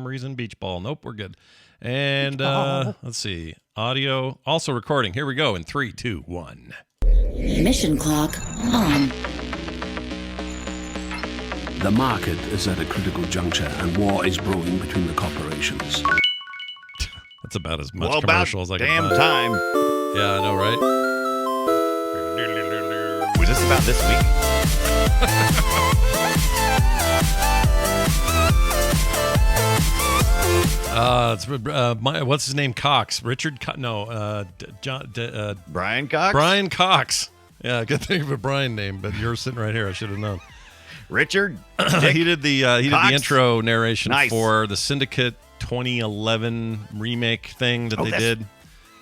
reason. Beach ball. Nope, we're good. And let's see. Audio also recording. Here we go in 3, 2, 1. Mission clock on. The market is at a critical juncture, and war is brewing between the corporations. That's about as much commercial as I can damn find. time. Yeah, I know, right? Was this about this week? It's what's his name? Cox. Richard. Brian Cox? Brian Cox. Yeah, I could think of a Brian name, but you're sitting right here. I should have known. Richard? He did the intro narration Nice. for the Syndicate 2011 remake thing that they did.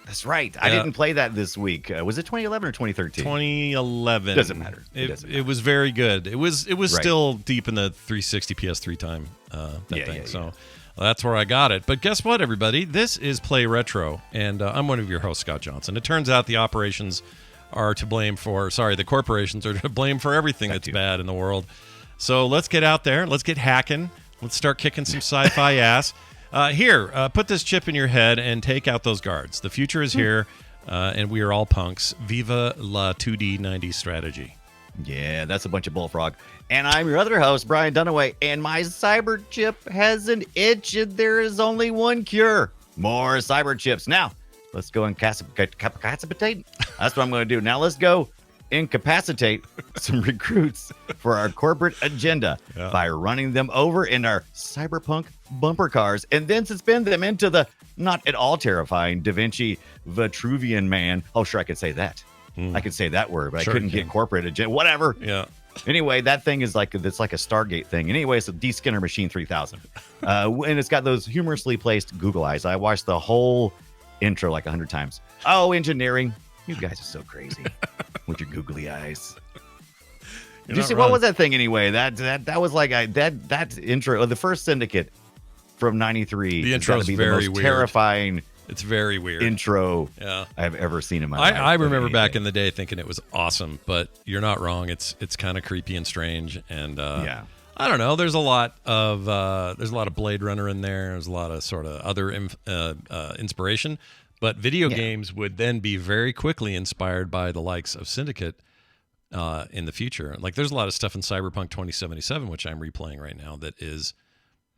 That's right. I didn't play that this week. Was it 2011 or 2013? 2011. Doesn't matter. It was very good. It was Right. still deep in the 360 PS3 time. Thing. Yeah. So that's where I got it. But guess what, everybody? This is Play Retro, and I'm one of your hosts, Scott Johnson. It turns out the corporations are to blame for everything that's bad in the world. So let's get out there. Let's get hacking. Let's start kicking some sci-fi ass. Here, put this chip in your head and take out those guards. The future is here, and we are all punks. Viva la 2D 90s strategy. Yeah, that's a bunch of bullfrog. And I'm your other host, Brian Dunaway, and my cyber chip has an itch, and there is only one cure. More cyber chips. Now, let's go incapacitate. That's what I'm going to do. Now, let's go incapacitate some recruits for our corporate agenda by running them over in our cyberpunk bumper cars and then suspend them into the not at all terrifying Da Vinci Vitruvian Man. Oh, sure, I could say that. I could say that word, but sure, I couldn't get corporate agenda. Whatever. Yeah. Anyway, that thing is like a Stargate thing. Anyway, it's a D-Skinner Machine 3000. And it's got those humorously placed Google eyes. I watched the whole intro like 100 times. Oh, engineering. You guys are so crazy with your googly eyes. Did you see what was that thing anyway? That was like that intro of the first Syndicate from '93. The intro is very the most weird. Terrifying. It's very weird intro I've ever seen in my life. I remember back in the day thinking it was awesome, but you're not wrong. It's kind of creepy and strange, and I don't know. There's a lot of Blade Runner in there. There's a lot of sort of other inspiration. But video games would then be very quickly inspired by the likes of Syndicate in the future. Like there's a lot of stuff in Cyberpunk 2077, which I'm replaying right now, that is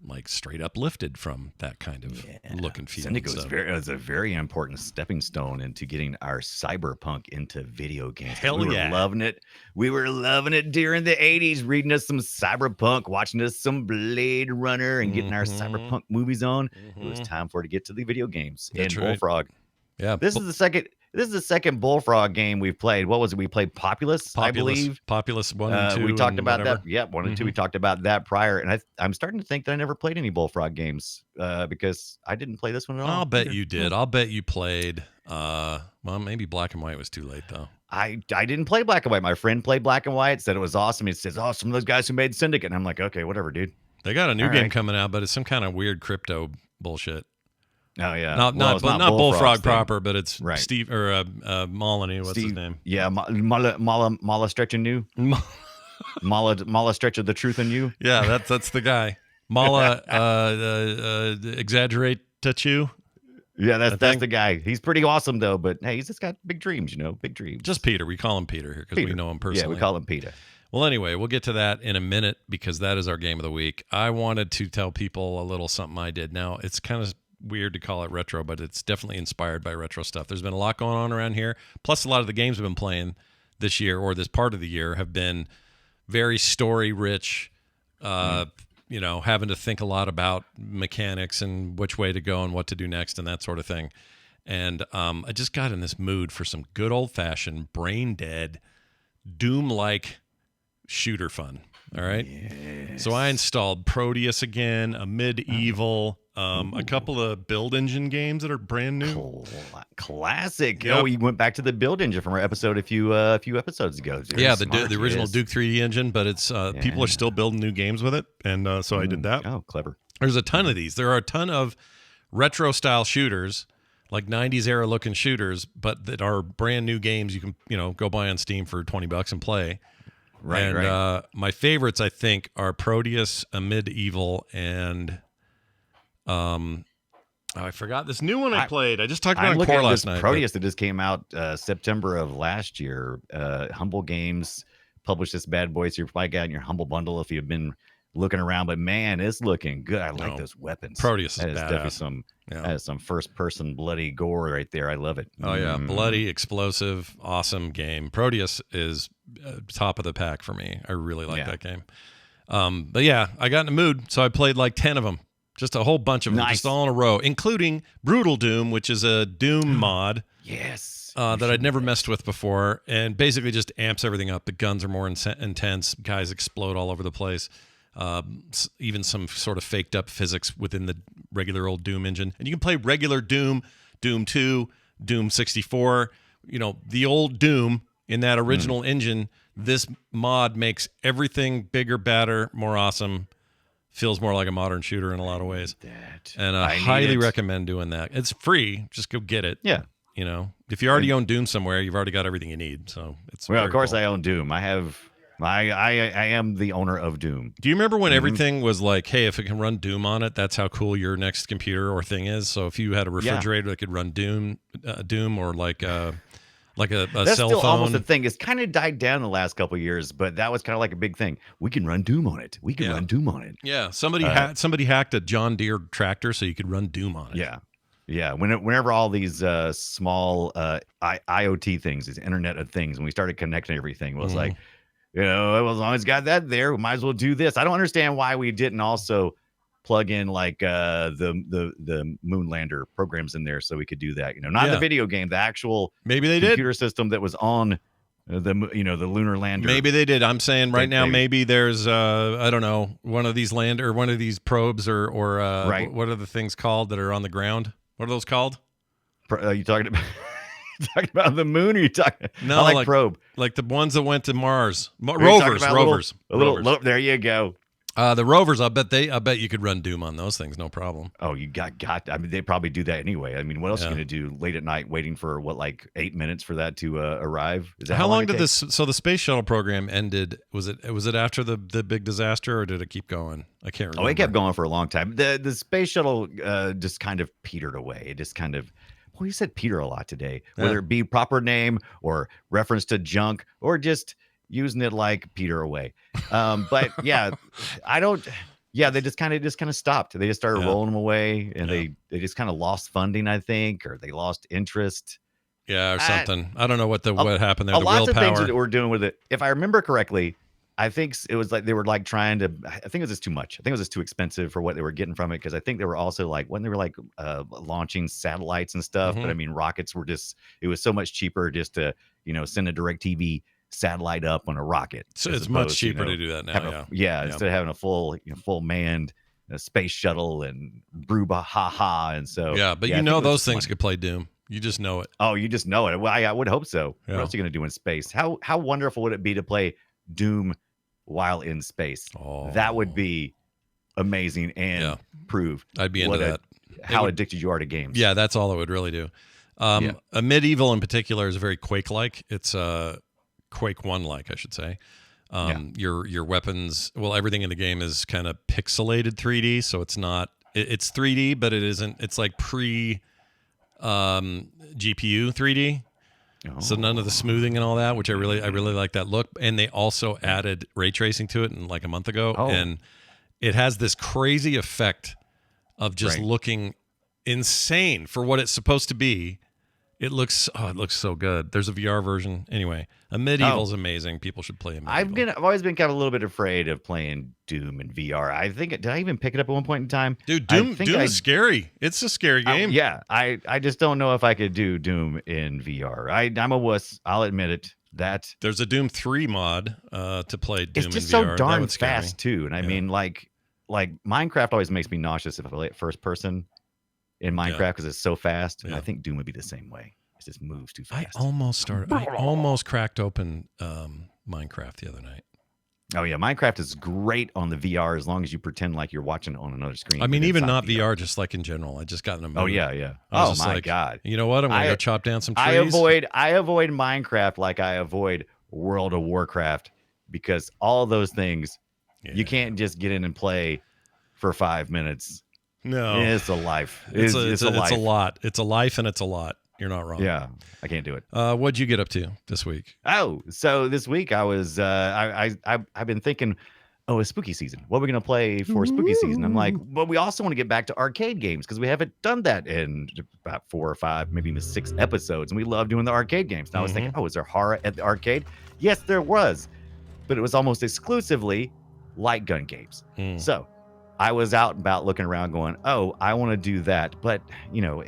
like straight up lifted from that kind of look and feel. Syndicate was a very important stepping stone into getting our cyberpunk into video games. Hell we were loving it. We were loving it during the 80s, reading us some cyberpunk, watching us some Blade Runner, and getting our cyberpunk movies on. It was time for it to get to the video games. That's and right. Bullfrog. Yeah. This is the second Bullfrog game we've played. What was it? We played Populous, I believe. Populous 1 and 2. We talked about whatever. that. Yeah, 1 and 2. We talked about that prior. And I'm starting to think that I never played any Bullfrog games because I didn't play this one at all. I'll bet you did. I'll bet you played. Well, maybe Black and White was too late, though. I didn't play Black and White. My friend played Black and White, said it was awesome. He says, oh, some of those guys who made Syndicate. And I'm like, okay, whatever, dude. They got a new game coming out, but it's some kind of weird crypto bullshit. Oh yeah, not Bullfrog proper, but it's Steve or Molyneux. What's his name? Yeah, Mala Stretch and you. Mala Stretch of the Truth and you. Yeah, that's the guy. Mala exaggerate you. Yeah, that's the guy. He's pretty awesome though, but hey, he's just got big dreams, big dreams. Just Peter. We call him Peter here because we know him personally. Yeah, we call him Peter. Well, anyway, we'll get to that in a minute because that is our game of the week. I wanted to tell people a little something I did. Now, it's kind of weird to call it retro, but it's definitely inspired by retro stuff. There's been a lot going on around here. Plus, a lot of the games we've been playing this year or this part of the year have been very story rich, having to think a lot about mechanics and which way to go and what to do next and that sort of thing. And I just got in this mood for some good old fashioned brain dead Doom-like shooter fun. All right. Yes. So I installed Proteus again, a medieval, a couple of build engine games that are brand new. Classic. Yep. Oh, we went back to the build engine from our episode a few episodes ago. Yeah, the original Duke 3D engine, but it's people are still building new games with it, and so I did that. Oh, clever. There's a ton of these. There are a ton of retro style shooters, like 90s era looking shooters, but that are brand new games you can go buy on Steam for $20 and play. Right, and my favorites, I think, are Proteus, a medieval, and I forgot this new one I played. I just talked about I'm it on looking Core at last this night. Proteus that just came out September of last year. Humble Games published this bad boy, so you're probably got in your Humble bundle if you've been looking around. But man, it's looking good. I like those weapons. Proteus is that is badass. definitely that is some first person bloody gore right there. I love it. Oh yeah, bloody, explosive, awesome game. Proteus is top of the pack for me. I really like that game. But yeah, I got in the mood, so I played like 10 of them. Just a whole bunch of them, just all in a row, including Brutal Doom, which is a Doom mod. Yes. That I'd never messed with before, and basically just amps everything up. The guns are more intense. Guys explode all over the place. Even some sort of faked up physics within the regular old Doom engine. And you can play regular Doom, Doom 2, Doom 64. You know, the old Doom in that original engine. This mod makes everything bigger, badder, more awesome. Feels more like a modern shooter in a lot of ways. And I highly recommend doing that. It's free. Just go get it. Yeah. You know, if you already own Doom somewhere, you've already got everything you need. So it's of course cool. I own Doom. I am the owner of Doom. Do you remember when everything was like, hey, if it can run Doom on it, that's how cool your next computer or thing is? So if you had a refrigerator that could run Doom or like a That's cell still phone. almost a thing. It's kind of died down the last couple of years, but that was kind of like a big thing. We can run Doom on it. We can run Doom on it. Yeah, somebody hacked a John Deere tractor so you could run Doom on it. Yeah. Whenever all these small IoT things, these Internet of Things, when we started connecting everything, it was like, you know, as long as got that there, we might as well do this. I don't understand why we didn't also plug in like the Moonlander programs in there so we could do that. You know, not the video game, the actual computer system that was on the lunar lander. Maybe they did. I'm saying right now, maybe there's I don't know, one of these one of these probes or what are the things called that are on the ground? What are those called? You talking about? Talking about the moon? Or you talking? No, I like probe, like the ones that went to Mars. Rovers. There you go. The rovers. I bet you could run Doom on those things, no problem. Oh, you got. I mean, they probably do that anyway. I mean, what else are you gonna do late at night, waiting for like 8 minutes for that to arrive? Is that how long did this? So the space shuttle program ended. Was it after the big disaster, or did it keep going? I can't remember. Oh, it kept going for a long time. The space shuttle just kind of petered away. It just kind of. Well, you said Peter a lot today, whether it be proper name or reference to junk or just using it like Peter away. But yeah, they just kind of stopped. They just started rolling them away, and they just kind of lost funding, I think, or they lost interest. Yeah, or something. I don't know what happened there. A lot of things that we're doing with it. If I remember correctly, I think it was like they were like trying to. I think it was just too much. I think it was just too expensive for what they were getting from it, because I think they were also like when they were like launching satellites and stuff. But I mean, rockets were just. It was so much cheaper just to send a DirecTV satellite up on a rocket. So it's much cheaper to do that now. Instead of having a full manned space shuttle and brouhaha, and so but those things could play Doom. You just know it. Oh, you just know it. Well, I would hope so. Yeah. What else are you gonna do in space? How wonderful would it be to play Doom while in space? That would be amazing and prove I'd be into that. How addicted you are to games. Yeah, that's all it would really do. A Medieval in particular is very Quake-like. It's Quake 1-like, I should say. Your weapons, everything in the game is kind of pixelated 3D, so it's not. It's 3D, but it isn't. It's like pre GPU 3D. So none of the smoothing and all that, which I really like that look. And they also added ray tracing to it like a month ago, and it has this crazy effect of just looking insane for what it's supposed to be. It looks so good. There's a VR version. Anyway, a Medieval's amazing. People should play a Medieval. I've always been kind of a little bit afraid of playing Doom in VR. I think did I even pick it up at one point in time? Dude, Doom is scary. It's a scary game. I just don't know if I could do Doom in VR. I'm a wuss. I'll admit it. That there's a Doom 3 mod to play Doom in VR. It's just so darn fast too. And I mean, like Minecraft always makes me nauseous if I play it first person in Minecraft because it's so fast. And I think Doom would be the same way. It just moves too fast. I almost cracked open Minecraft the other night. Oh yeah, Minecraft is great on the VR as long as you pretend like you're watching it on another screen. I mean, even not VR, just like in general. I just got in a mood. Oh yeah. Oh my God. You know what? I'm gonna go chop down some trees. I avoid Minecraft like I avoid World of Warcraft, because all those things you can't just get in and play for 5 minutes No. It's a life. It's a life. lot. It's a life and it's a lot. You're not wrong. Yeah, I can't do it. What'd you get up to this week? Oh, so this week I was I've been thinking, oh, it's spooky season. What are we gonna play for spooky season? I'm like, well, we also want to get back to arcade games because we haven't done that in about 4 or 5, maybe even 6 episodes, and we love doing the arcade games. And I was thinking, oh, is there horror at the arcade? Yes, there was, but it was almost exclusively light gun games. So I was out and about looking around going, oh, I want to do that. But, you know,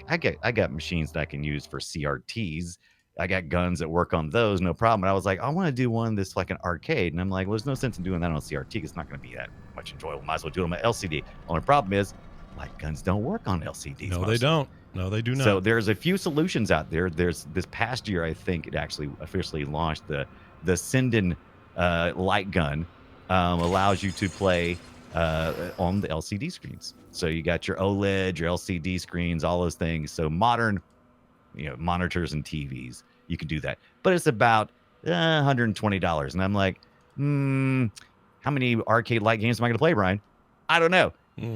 I got machines that I can use for CRTs. I got guns that work on those, no problem. But I was like, I want to do one that's like an arcade. And I'm like, well, there's no sense in doing that on CRT. It's not going to be that much enjoyable. Might as well do it on my LCD. Only problem is light guns don't work on LCDs. No, they don't. No, they do not. So there's a few solutions out there. There's this past year, I think it actually officially launched the Syndicate light gun. Allows you to play on the LCD screens. So you got your OLED, your LCD screens, all those things. So modern, monitors and TVs, you can do that. But it's about $120. And I'm like, how many arcade light games am I going to play, Brian? I don't know.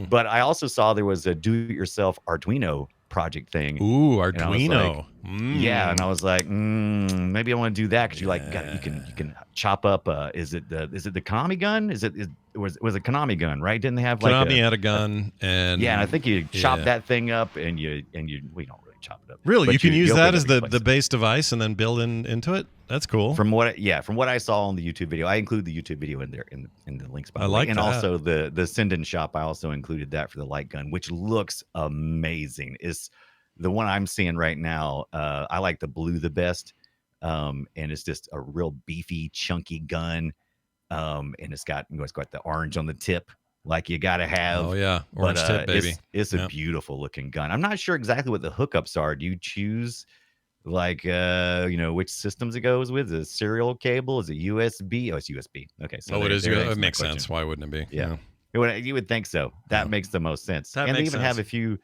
But I also saw there was a do-it-yourself Arduino project thing. Ooh, Arduino. Yeah, and I was like, maybe I want to do that because you can chop up. Is it the Konami gun? Was it Konami gun, right? Didn't they have like Konami had a gun and I think you chop that thing up and we don't really chop it up. Really, you can use that as the base device and then build into it. That's cool. From what I saw on the YouTube video, I include the YouTube video in there in the links. By the way. And also the Syndicate shop, I also included that for the light gun, which looks amazing. Is the one I'm seeing right now. I like the blue the best, and it's just a real beefy, chunky gun, and it's got the orange on the tip, like you got to have. Oh yeah, orange tip, baby. It's a beautiful looking gun. I'm not sure exactly what the hookups are. Do you choose like which systems it goes with? Is it serial cable? Is it USB? Oh, it's USB. Okay, so it is. It makes sense. Why wouldn't it be? Yeah. You would think so. That makes the most sense. And they even have a few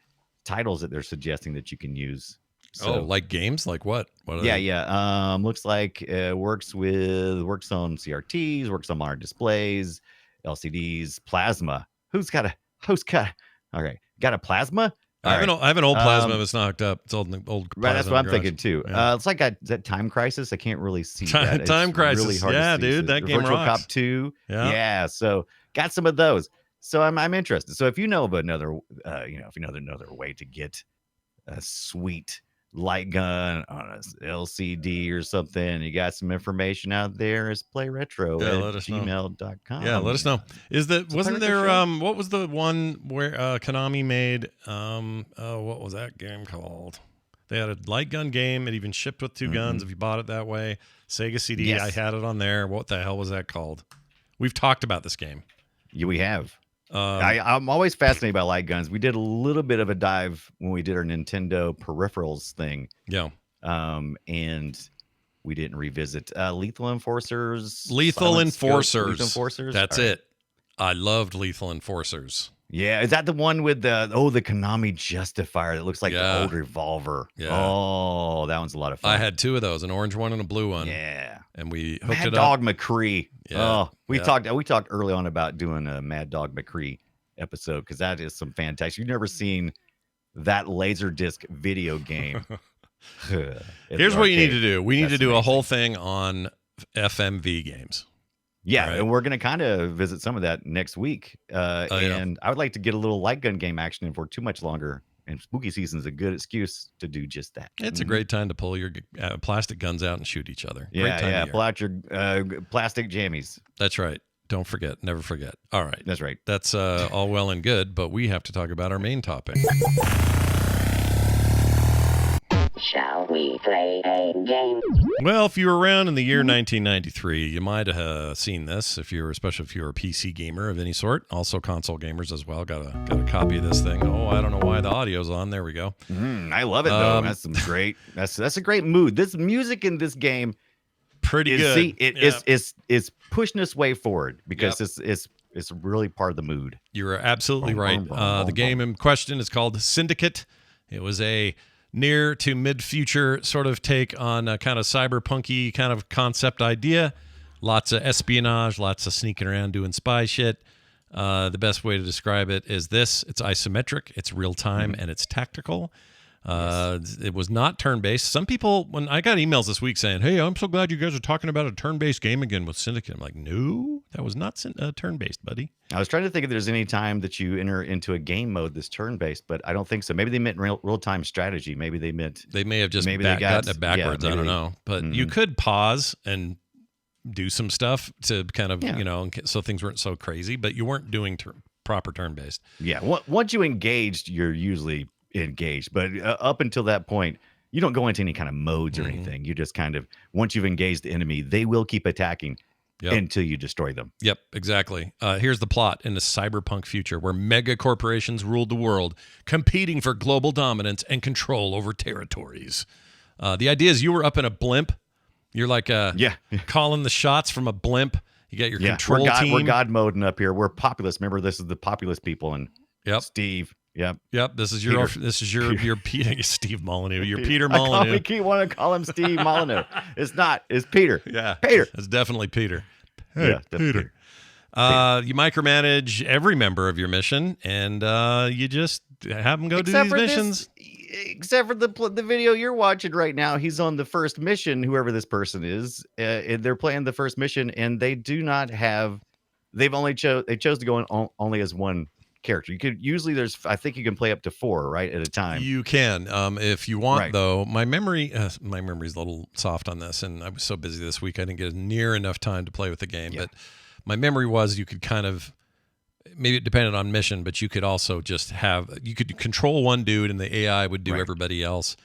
titles that they're suggesting that you can use. So, like games? Like what? What are they? Looks like works on CRTs, works on modern displays, LCDs, plasma. Who's got a plasma? I have an old plasma that's not hooked up. It's old plasma. Right, that's what I'm thinking too. Yeah. It's like that Time Crisis. I can't really see that. Time Crisis. Really hard yeah, to see. dude, that game Virtual rocks. Cop 2. Yeah. So got some of those. So I'm interested. So if you know of another, another way to get a sweet light gun on a LCD or something, you got some information out there, is playretro at gmail.com. Yeah, let us know. Wasn't there what was the one where Konami made what was that game called? They had a light gun game. It even shipped with 2 guns if you bought it that way. Sega CD. Yes. I had it on there. What the hell was that called? We've talked about this game. Yeah, we have. I'm always fascinated by light guns. We did a little bit of a dive when we did our Nintendo peripherals thing. Yeah. And we didn't revisit Lethal Enforcers. Lethal Enforcers. Lethal Enforcers. That's it. I loved Lethal Enforcers. Yeah, is that the one with the Konami Justifier that looks like the old revolver? Yeah. Oh, that one's a lot of fun. I had 2 of those, an orange one and a blue one. Yeah. And we hooked Mad it Dog up. McCree. Yeah. Oh, we talked early on about doing a Mad Dog McCree episode because that is some fantastic. You've never seen that Laserdisc video game. Here's what you need to do. We need to do a whole thing on FMV games. Yeah, right. And we're going to kind of visit some of that next week. And I would like to get a little light gun game action in for too much longer. And spooky season is a good excuse to do just that. It's a great time to pull your plastic guns out and shoot each other. Yeah. Pull out your plastic jammies. That's right. Don't forget. Never forget. All right. That's right. That's all well and good, but we have to talk about our main topic. Shall we play a game? Well, if you were around in the year 1993, you might have seen this. Especially if you're a PC gamer of any sort, also console gamers as well. Got a copy of this thing. Oh, I don't know why the audio's on. There we go. I love it though. That's some great. That's a great mood. This music in this game, pretty good. See, it's pushing us way forward because it's really part of the mood. You're absolutely right. The game in question is called Syndicate. It was a near to mid-future sort of take on a kind of cyberpunky kind of concept idea. Lots of espionage, lots of sneaking around doing spy shit. The best way to describe it is this: it's isometric, it's real time, and it's tactical. It was not turn-based. Some people, when I got emails this week saying, "Hey, I'm so glad you guys are talking about a turn-based game again with Syndicate," I'm like, "No, that was not turn-based, buddy." I was trying to think if there's any time that you enter into a game mode that's turn-based, but I don't think so. Maybe they meant real-time strategy. Maybe they meant they may have just gotten it backwards. I don't know, but you could pause and do some stuff to kind of so things weren't so crazy, but you weren't doing proper turn-based. Yeah, once you engaged, you're usually engaged, but up until that point you don't go into any kind of modes or anything. You just kind of, once you've engaged the enemy, they will keep attacking until you destroy them. Yep, exactly. Here's the plot in a cyberpunk future where mega corporations ruled the world, competing for global dominance and control over territories. The idea is you were up in a blimp. You're like calling the shots from a blimp. You got your control team. We're God moding up here. We're populous. Remember, this is the populous people. And Steve. Yep. This is your Peter, Steve Molyneux. You're Peter Molyneux. We keep wanting to call him Steve Molyneux. It's not. It's Peter. Yeah, Peter. It's definitely Peter. Hey, yeah, Peter. You micromanage every member of your mission, and you just have them go do these missions. Except for the video you're watching right now, he's on the first mission. Whoever this person is, they're playing the first mission, and they do not have. They chose to go in only as one character. You could usually I think you can play up to 4 right at a time. You can if you want, though. My memory's a little soft on this, and I was so busy this week I didn't get near enough time to play with the game. But my memory was you could kind of, maybe it depended on mission, but you could also just you could control one dude and the AI would do everybody else.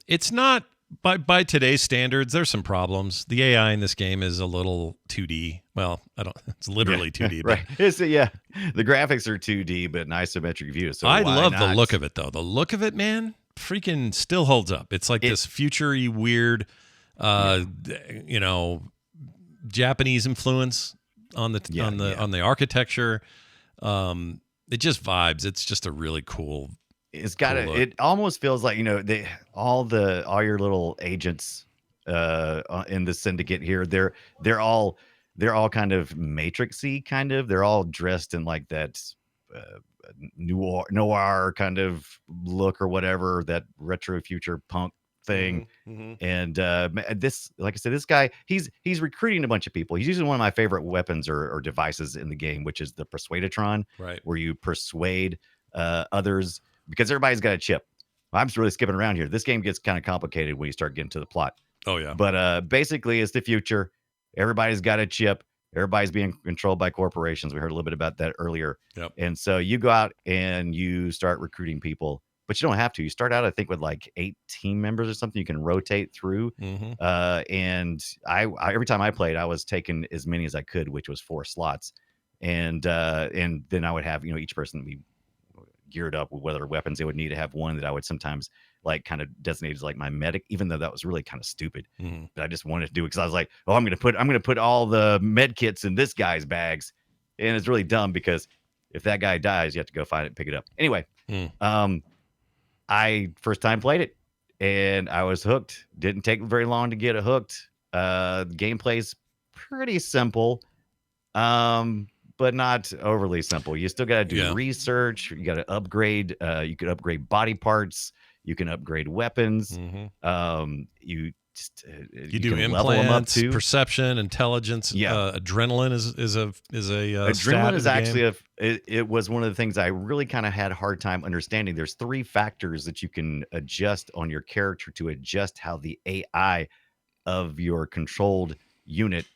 It's not by today's standards. There's some problems. The AI in this game is a little 2D. Well, it's literally 2D. Right. The graphics are 2D, but an isometric view. So I love the look of it, though. The look of it, man, freaking still holds up. It's like this future-y, weird, Japanese influence on the architecture. It just vibes. It's just a really cool. It's got it almost feels like, all your little agents in the Syndicate here, they're all kind of matrixy kind of. They're all dressed in like that noir kind of look or whatever, that retro future punk thing. And this, like I said, this guy, he's recruiting a bunch of people. He's using one of my favorite weapons or devices in the game, which is the Persuadatron, where you persuade others, because everybody's got a chip. I'm just really skipping around here. This game gets kind of complicated when you start getting to the plot. Oh yeah. But basically it's the future. Everybody's got a chip. Everybody's being controlled by corporations. We heard a little bit about that earlier. Yep. And so you go out and you start recruiting people, but you don't have to. You start out, I think, with like 8 team members or something you can rotate through. And I every time I played, I was taking as many as I could, which was 4 slots. And then I would have, each person be geared up with whatever weapons they would need to have. One that I would sometimes like kind of designate as like my medic, even though that was really kind of stupid. But I just wanted to do it because I was like, oh, I'm gonna put all the med kits in this guy's bags. And it's really dumb because if that guy dies, you have to go find it and pick it up. Anyway, I first time played it and I was hooked. Didn't take very long to get it hooked. The gameplay's pretty simple. But not overly simple. You still got to do research. You got to upgrade. You could upgrade body parts. You can upgrade weapons. You do implants, perception, intelligence. Adrenaline is a adrenaline is actually it was one of the things I really kind of had a hard time understanding. There's 3 factors that you can adjust on your character to adjust how the AI of your controlled unit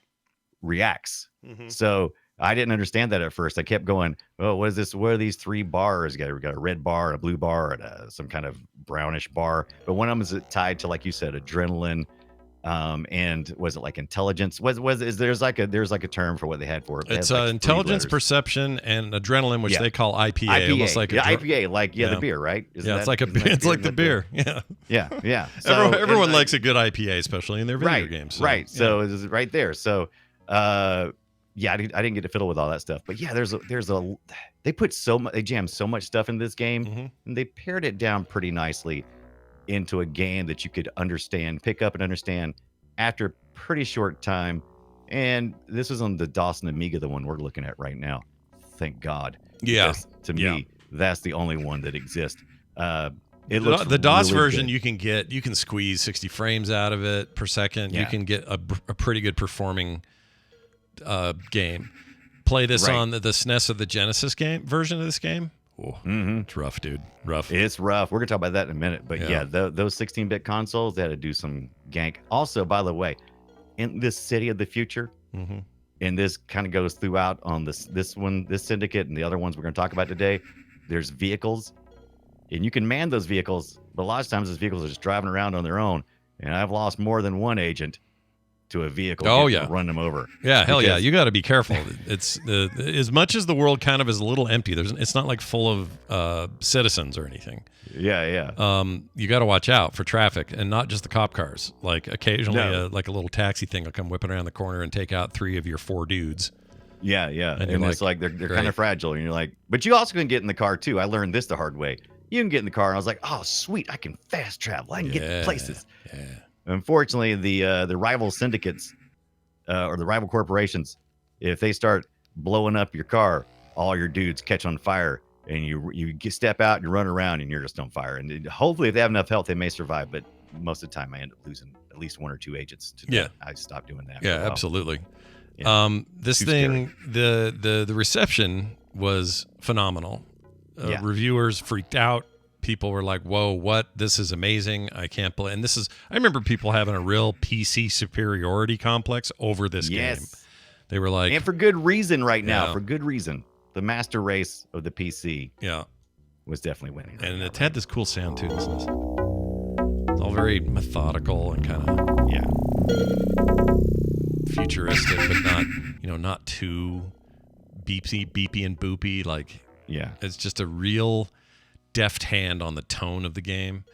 reacts. So I didn't understand that at first. I kept going, oh, what is this? What are these 3 bars? We got a red bar, a blue bar, and some kind of brownish bar. But one of them is tied to, like you said, adrenaline. And was it like intelligence? There's like a term for what they had for it. It's like intelligence, perception, and adrenaline, which they call IPA. Almost like IPA, like the beer, right? It's like the beer. Yeah. So, everyone likes a good IPA, especially in their video games. Right. So it is right there. So I didn't get to fiddle with all that stuff, but they jammed so much stuff in this game, and they pared it down pretty nicely into a game that you could pick up and understand after a pretty short time. And this was on the Dawson Amiga, the one we're looking at right now. thank God. Yeah. Because to me, that's the only one that exists. It looks the DOS really version good. you can squeeze 60 frames out of it per second. You can get a pretty good performing game. Play this on the SNES or the Genesis game version of this game. Oh, it's rough, dude. Rough. It's rough. We're gonna talk about that in a minute. But those 16-bit consoles, they had to do some gank. Also, by the way, in this city of the future, and this kind of goes throughout on this Syndicate and the other ones we're gonna talk about today. There's vehicles, and you can man those vehicles, but a lot of times those vehicles are just driving around on their own. And I've lost more than one agent to a vehicle. Run them over. Yeah, hell yeah. You got to be careful. It's as much as the world kind of is a little empty. It's not like full of citizens or anything. Yeah. You got to watch out for traffic, and not just the cop cars. Like occasionally, like a little taxi thing will come whipping around the corner and take out 3 of your 4 dudes. Yeah. And it's like they're kind of fragile, and you're like, but you also can get in the car too. I learned this the hard way. You can get in the car, and I was like, oh sweet, I can fast travel. I can get places. Yeah. Unfortunately, the rival syndicates or the rival corporations, if they start blowing up your car, all your dudes catch on fire, and you step out, you run around, and you're just on fire. And hopefully, if they have enough health, they may survive. But most of the time, I end up losing at least 1 or 2 agents. I stopped doing that. Yeah, absolutely. Yeah. This thing, the reception was phenomenal. Reviewers freaked out. People were like, whoa, what? This is amazing. I can't believe. And I remember people having a real PC superiority complex over this game. They were like. And for good reason now. For good reason. The master race of the PC was definitely winning. And it had this cool sound, too. Listen to this. It's all very methodical and kind of futuristic, but not too beepy and boopy. Like, it's just a real deft hand on the tone of the game.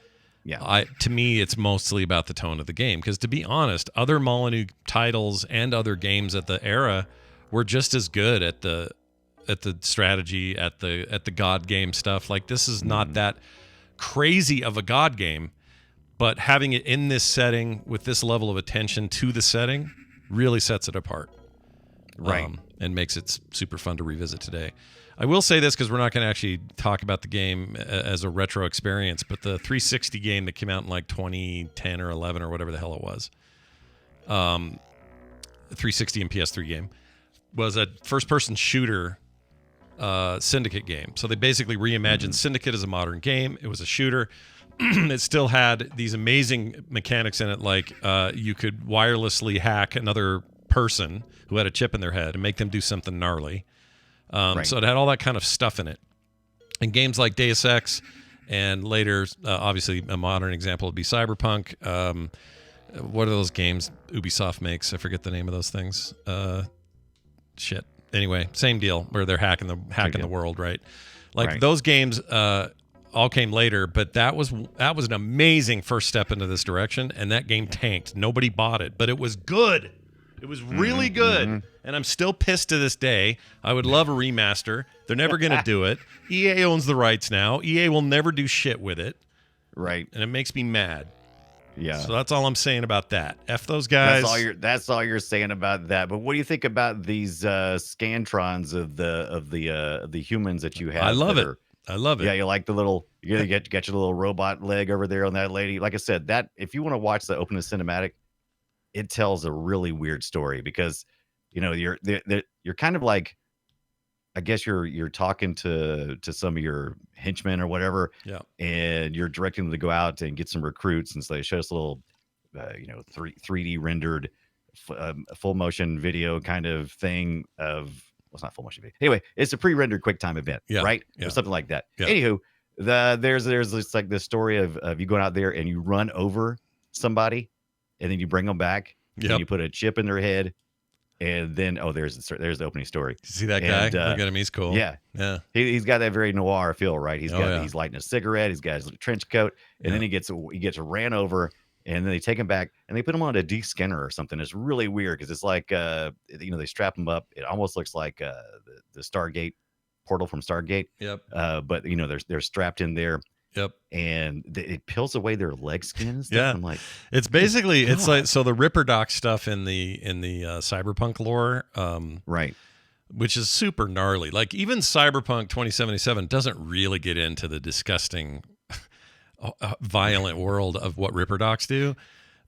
To me, it's mostly about the tone of the game, because to be honest, other Molyneux titles and other games at the era were just as good at the strategy, at the God game stuff. Like, this is not that crazy of a God game, but having it in this setting with this level of attention to the setting really sets it apart, and makes it super fun to revisit today. I will say this, because we're not going to actually talk about the game as a retro experience, but the 360 game that came out in like 2010 or 11 or whatever the hell it was, 360 and PS3 game, was a first-person shooter Syndicate game. So they basically reimagined Syndicate as a modern game. It was a shooter. It still had these amazing mechanics in it, like you could wirelessly hack another person who had a chip in their head and make them do something gnarly. So it had all that kind of stuff in it. And games like Deus Ex, and later, obviously, a modern example would be Cyberpunk. What are those games Ubisoft makes? I forget the name of those things. Shit. Anyway, same deal, where they're hacking the world, right? Like those games all came later, but that was an amazing first step into this direction, and that game tanked. Nobody bought it, but it was good. It was really good, and I'm still pissed to this day. I would love a remaster. They're never going to do it. EA owns the rights now. EA will never do shit with it. Right. And it makes me mad. Yeah. So that's all I'm saying about that. F those guys. That's all you're saying about that. But what do you think about these scantrons of the humans that you have? I love it. Yeah, you like the little you get your little robot leg over there on that lady. Like I said, that if you want to watch the opening cinematic, it tells a really weird story, because you're kind of like, I guess you're talking to some of your henchmen or whatever, and you're directing them to go out and get some recruits, and so they show us a little 3D rendered full motion video kind of thing of, well, it's not full motion video, anyway, it's a pre-rendered QuickTime event, right? Or something like that. Anywho, there's this like this story of you going out there and you run over somebody, and then you bring them back, and you put a chip in their head, and then there's the opening story. You see that guy? Look at him, he's cool. Yeah. He's got that very noir feel, right? He's lighting a cigarette. He's got his little trench coat, and then he gets ran over, and then they take him back and they put him on a de-skinner or something. It's really weird, because it's like they strap him up. It almost looks like the Stargate portal from Stargate. But they're strapped in there. And it peels away their leg skin and stuff. I'm like, it's basically it's like, so the Ripper Doc stuff in the Cyberpunk lore, right? which is super gnarly. Like even Cyberpunk 2077 doesn't really get into the disgusting, violent world of what Ripper Docs do.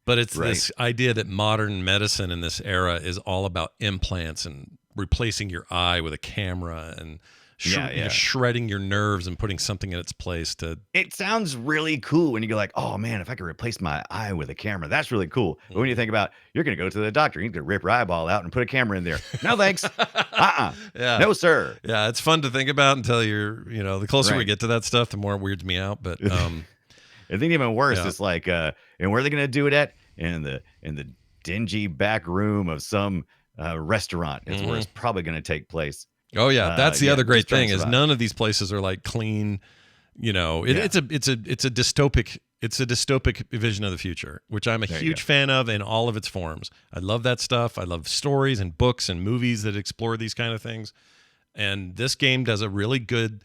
But it's this idea that modern medicine in this era is all about implants and replacing your eye with a camera and shredding your nerves and putting something in its place. It sounds really cool when you go like, oh man, if I could replace my eye with a camera, that's really cool. But when you think about, you're going to go to the doctor, you can rip your eyeball out and put a camera in there. No thanks. Yeah. No sir. Yeah, it's fun to think about until the closer we get to that stuff, the more it weirds me out. But I think even worse, it's like, and where are they going to do it at? In the dingy back room of some restaurant is where it's probably going to take place. Oh yeah, that's the other great thing is none of these places are like clean. It's a dystopic vision of the future, which I'm a huge fan of in all of its forms. I love that stuff. I love stories and books and movies that explore these kind of things. And this game does a really good,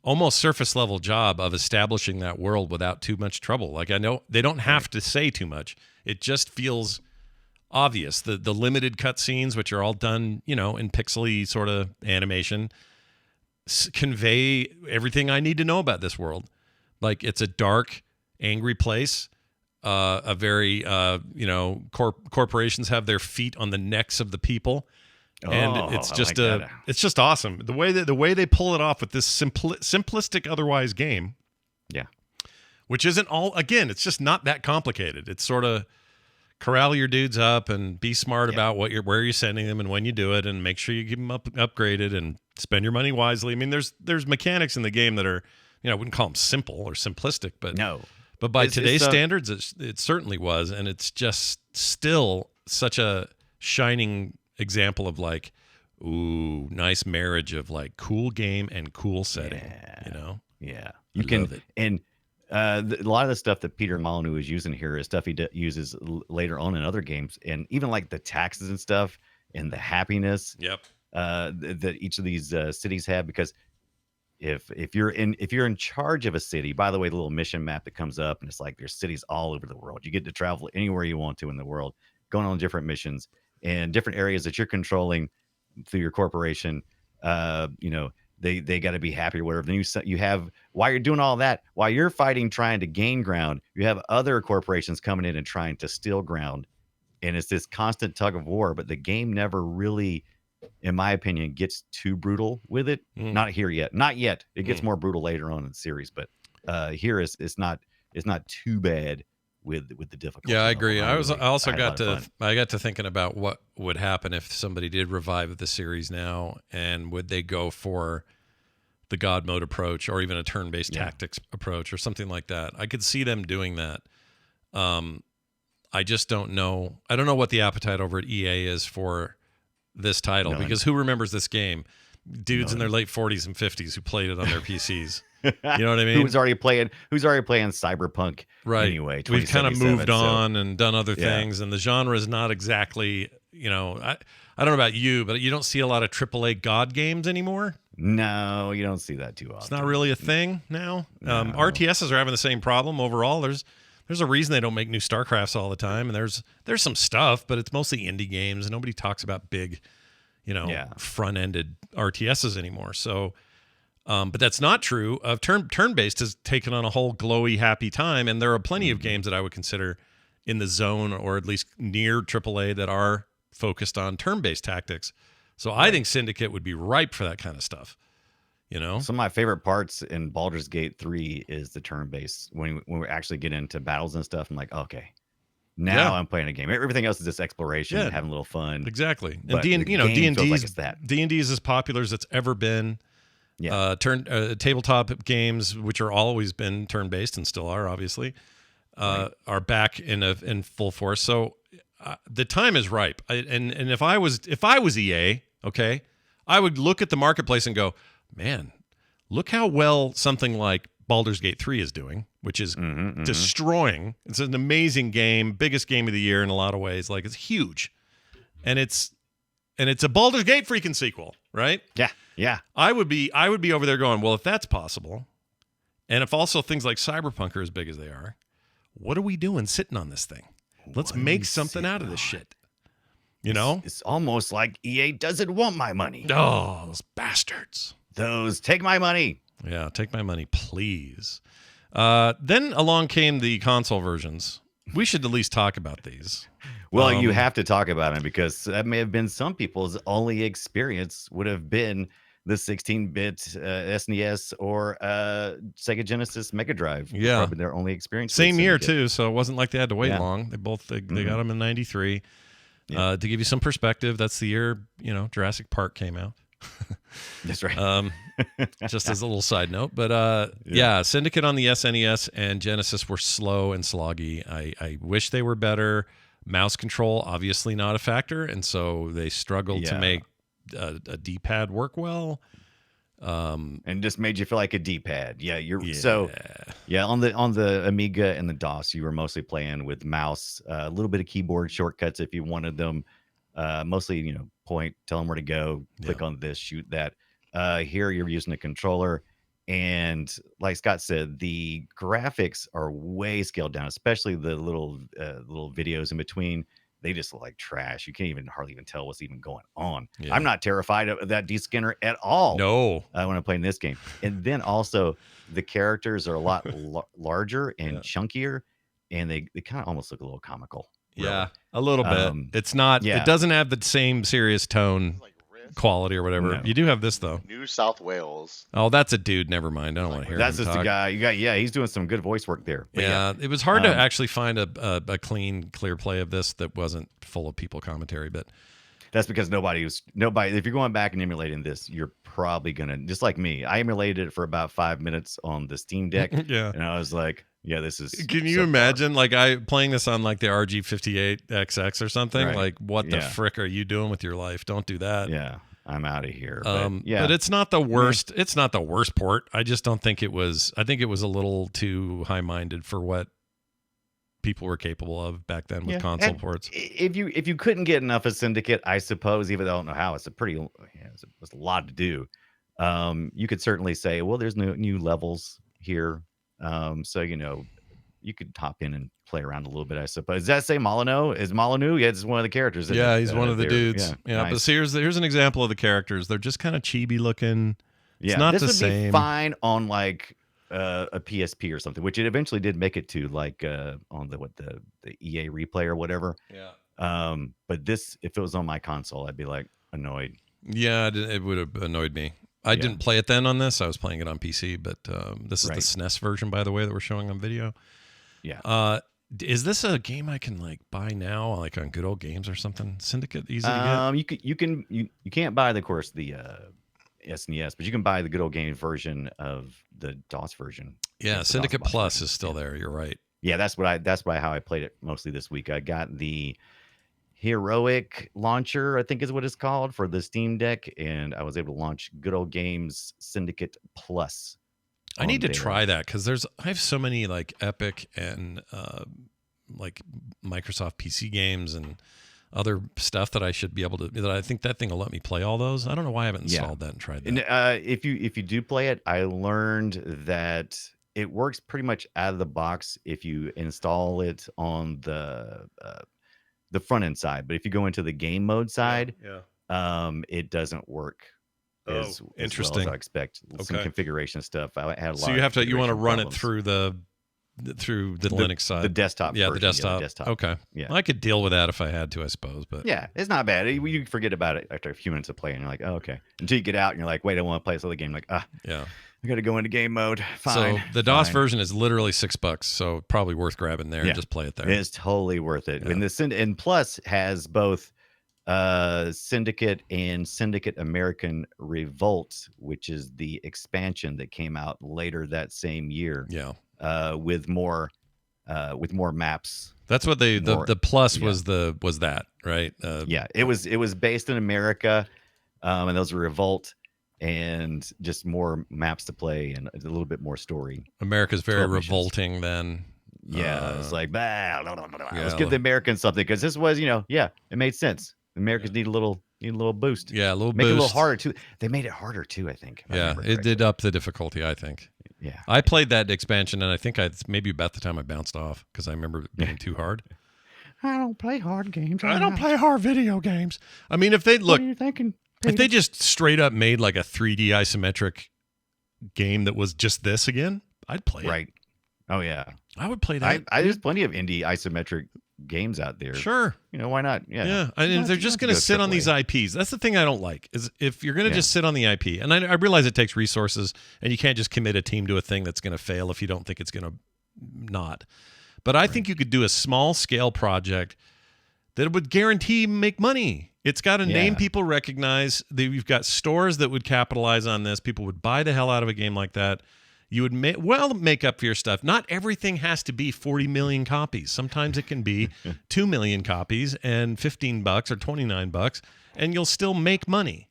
almost surface level job of establishing that world without too much trouble. Like I know they don't have to say too much. It just feels obvious. The limited cutscenes, which are all done, in pixely sort of animation, convey everything I need to know about this world. Like it's a dark, angry place. A very, corporations have their feet on the necks of the people. And it's just it's just awesome. The way they pull it off with this simplistic otherwise game. Yeah. Which isn't again, it's just not that complicated. It's sort of corral your dudes up and be smart about where you're sending them and when you do it, and make sure you keep them upgraded and spend your money wisely. I mean, there's mechanics in the game that are, I wouldn't call them simple or simplistic, but by today's standards, it certainly was, and it's just still such a shining example of like, ooh, nice marriage of like cool game and cool setting. Yeah, you can, and a lot of the stuff that Peter Molyneux is using here is stuff he uses later on in other games, and even like the taxes and stuff and the happiness that each of these cities have. Because if you're in charge of a city, by the way, the little mission map that comes up, and it's like there's cities all over the world. You get to travel anywhere you want to in the world, going on different missions and different areas that you're controlling through your corporation. They got to be happy or whatever. Then you have, while you're doing all that, while you're fighting, trying to gain ground, you have other corporations coming in and trying to steal ground. And it's this constant tug of war, but the game never really, in my opinion, gets too brutal with it. Not here yet. Not yet. It gets more brutal later on in the series, but here it's not too bad with the difficulty. Yeah, I agree. I got to thinking about what would happen if somebody did revive the series now, and would they go for the God mode approach or even a turn-based tactics approach or something like that. I could see them doing that. I just don't know. I don't know what the appetite over at EA is for this title, because who remembers this game? Dudes in their late 40s and 50s who played it on their PCs. You know what I mean? Who's already playing Cyberpunk anyway. We've kind of moved on and done other things, and the genre is not exactly, I don't know about you, but you don't see a lot of AAA God games anymore. No, you don't see that too often. It's not really a thing now. No. RTSs are having the same problem overall. There's a reason they don't make new StarCrafts all the time, and there's some stuff, but it's mostly indie games, and nobody talks about big, front-ended RTSs anymore. So, but that's not true of turn-based has taken on a whole glowy, happy time, and there are plenty of games that I would consider in the zone or at least near AAA that are focused on turn-based tactics. So I think Syndicate would be ripe for that kind of stuff. Some of my favorite parts in Baldur's Gate 3 is the turn-based. When we actually get into battles and stuff, I'm like, okay, now I'm playing a game. Everything else is just exploration, having a little fun. Exactly. But and D&D is as popular as it's ever been. Yeah. Tabletop games, which are always been turn-based and still are, obviously, are back in full force. So the time is ripe. And if I was EA, okay, I would look at the marketplace and go, man, look how well something like Baldur's Gate 3 is doing, which is destroying. It's an amazing game, biggest game of the year in a lot of ways. Like, it's huge. And it's a Baldur's Gate freaking sequel, right? Yeah. Yeah. I would be over there going, well, if that's possible, and if also things like Cyberpunk are as big as they are, what are we doing sitting on this thing? Let's make something out of this shit. You know? It's almost like EA doesn't want my money. Oh, those bastards. Those take my money. Yeah, take my money, please. Then along came the console versions. We should at least talk about these. Well, you have to talk about them because that may have been some people's only experience would have been the 16-bit SNES or Sega Genesis Mega Drive. Yeah. Probably their only experience. Same year, too, so it wasn't like they had to wait Yeah. long. They got them in 93. Yeah. To give you some perspective, that's the year, Jurassic Park came out. That's right. Just as a little side note. But yeah, Syndicate on the SNES and Genesis were slow and sloggy. I wish they were better. Mouse control, obviously not a factor, and so they struggled to make a D-pad work well. And just made you feel like a D-pad. Yeah, so on the Amiga and the DOS, you were mostly playing with mouse, a little bit of keyboard shortcuts if you wanted them. Mostly, point, tell them where to go, click on this, shoot that. Here you're using a controller, and like Scott said, the graphics are way scaled down, especially the little videos in between. They just look like trash. You can't hardly even tell what's even going on. Yeah. I'm not terrified of that deskinner at all. No, when I'm playing this game. And then also the characters are a lot larger and chunkier, and they kind of almost look a little comical. Really. Yeah, a little bit. It's not. Yeah. It doesn't have the same serious tone. Quality or whatever. No. You do have this though. New South Wales. Oh, that's a dude. Never mind. I don't want to hear. That's just a guy. He's doing some good voice work there. But it was hard to actually find a clean, clear play of this that wasn't full of people commentary. But that's because nobody. If you're going back and emulating this, you're probably gonna just like me. I emulated it for about 5 minutes on the Steam Deck. Yeah, and I was like, yeah, this is. Can you imagine I playing this on like the RG58XX or something? Right. Like, what the frick are you doing with your life? Don't do that. Yeah. I'm out of here. But it's not the worst. It's not the worst port. I just don't think it was. I think it was a little too high-minded for what people were capable of back then with console ports. If you couldn't get enough of Syndicate, I suppose, even though I don't know how, it's a lot to do. You could certainly say, well, there's new levels here, so you could hop in and play around a little bit, I suppose. Does that say Molyneux? Is Molyneux? Yeah, it's one of the characters. Yeah, he's one of the dudes. Yeah, nice. But here's an example of the characters. They're just kind of chibi looking. It's not the same. This would be fine on like a PSP or something, which it eventually did make it to, like on the EA Replay or whatever. Yeah. But this, if it was on my console, I'd be like annoyed. Yeah, it would have annoyed me. I didn't play it then on this. I was playing it on PC, but this is the SNES version, by the way, that we're showing on video. Yeah. Is this a game I can buy now, like on Good Old Games or something? Syndicate easy to get? You can't buy the SNES, but you can buy the Good Old Games version of the DOS version. Yeah, Syndicate Plus is still there. You're right. Yeah, that's how I played it mostly this week. I got the Heroic Launcher, I think is what it's called, for the Steam Deck, and I was able to launch Good Old Games Syndicate Plus. I need to try that because I have so many Epic and Microsoft PC games and other stuff that I should be able to. That I think that thing will let me play all those. I don't know why I haven't installed that and tried that. And if you do play it, I learned that it works pretty much out of the box if you install it on the front end side. But if you go into the game mode side, it doesn't work. Interesting. As well as I expect some configuration stuff. I had a lot. So you want to run it through the Linux side, the desktop. Yeah, version, the desktop. Okay. Yeah, I could deal with that if I had to, I suppose. But yeah, it's not bad. You forget about it after a few minutes of playing. And you're like, oh, okay. Until you get out and you're like, wait, I want to play this other game. Like, yeah, I got to go into game mode. Fine. So the DOS version is literally $6, so probably worth grabbing there and just play it there. It's totally worth it. Yeah. And Plus has both Syndicate and Syndicate American Revolt, which is the expansion that came out later that same year. Yeah. With more maps. That's what the Plus was that, right? It was based in America, and those were Revolt, and just more maps to play and a little bit more story. America's very revolting then. Yeah, it's like, let's give the Americans something, because this was, it made sense. Americans need a little boost. Yeah, a little Make boost. it a little harder too. They made it harder too, I think. Yeah, it did up the difficulty, I think. Yeah. I played that expansion, and I think maybe about the time I bounced off because I remember it being too hard. I don't play hard games. I don't play hard video games. I mean, if they look, What are you thinking, if they Peter? just straight up made like a 3D isometric game that was just this again, I'd play it. Right. Oh yeah. I would play that. There's plenty of indie isometric games out there. Sure. You know, why not? Yeah. And they're just going to sit on these IPs. That's the thing I don't like is if you're going to just sit on the IP, and I realize it takes resources and you can't just commit a team to a thing that's going to fail if you don't think it's going to not. But I think you could do a small scale project that would guarantee make money. It's got a name people recognize. You've got stores that would capitalize on this. People would buy the hell out of a game like that. You would make up for your stuff. Not everything has to be 40 million copies. Sometimes it can be 2 million copies and $15 or $29, and you'll still make money.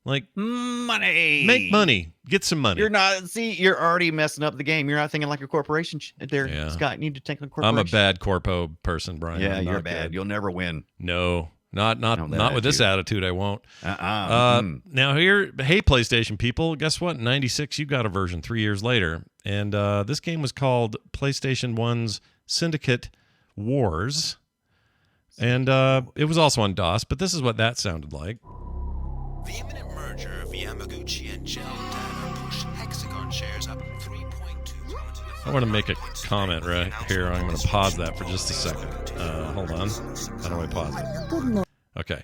Like money. Make money. Get some money. You're already messing up the game. You're not thinking like a corporation there, Scott. You need to think like a corporation. I'm a bad corpo person, Brian. Yeah, you're bad. Good. You'll never win. No. Not with this attitude. I won't. Now here, hey PlayStation people, guess what? In '96, you got a version 3 years later, and this game was called PlayStation 1's Syndicate Wars, and it was also on DOS. But this is what that sounded like. The imminent merger of Yamaguchi and Gel Data push Hexagon shares up 3.2. I want to make a comment right here. I'm going to pause that for just a second. Hold on. How do I pause it? Okay.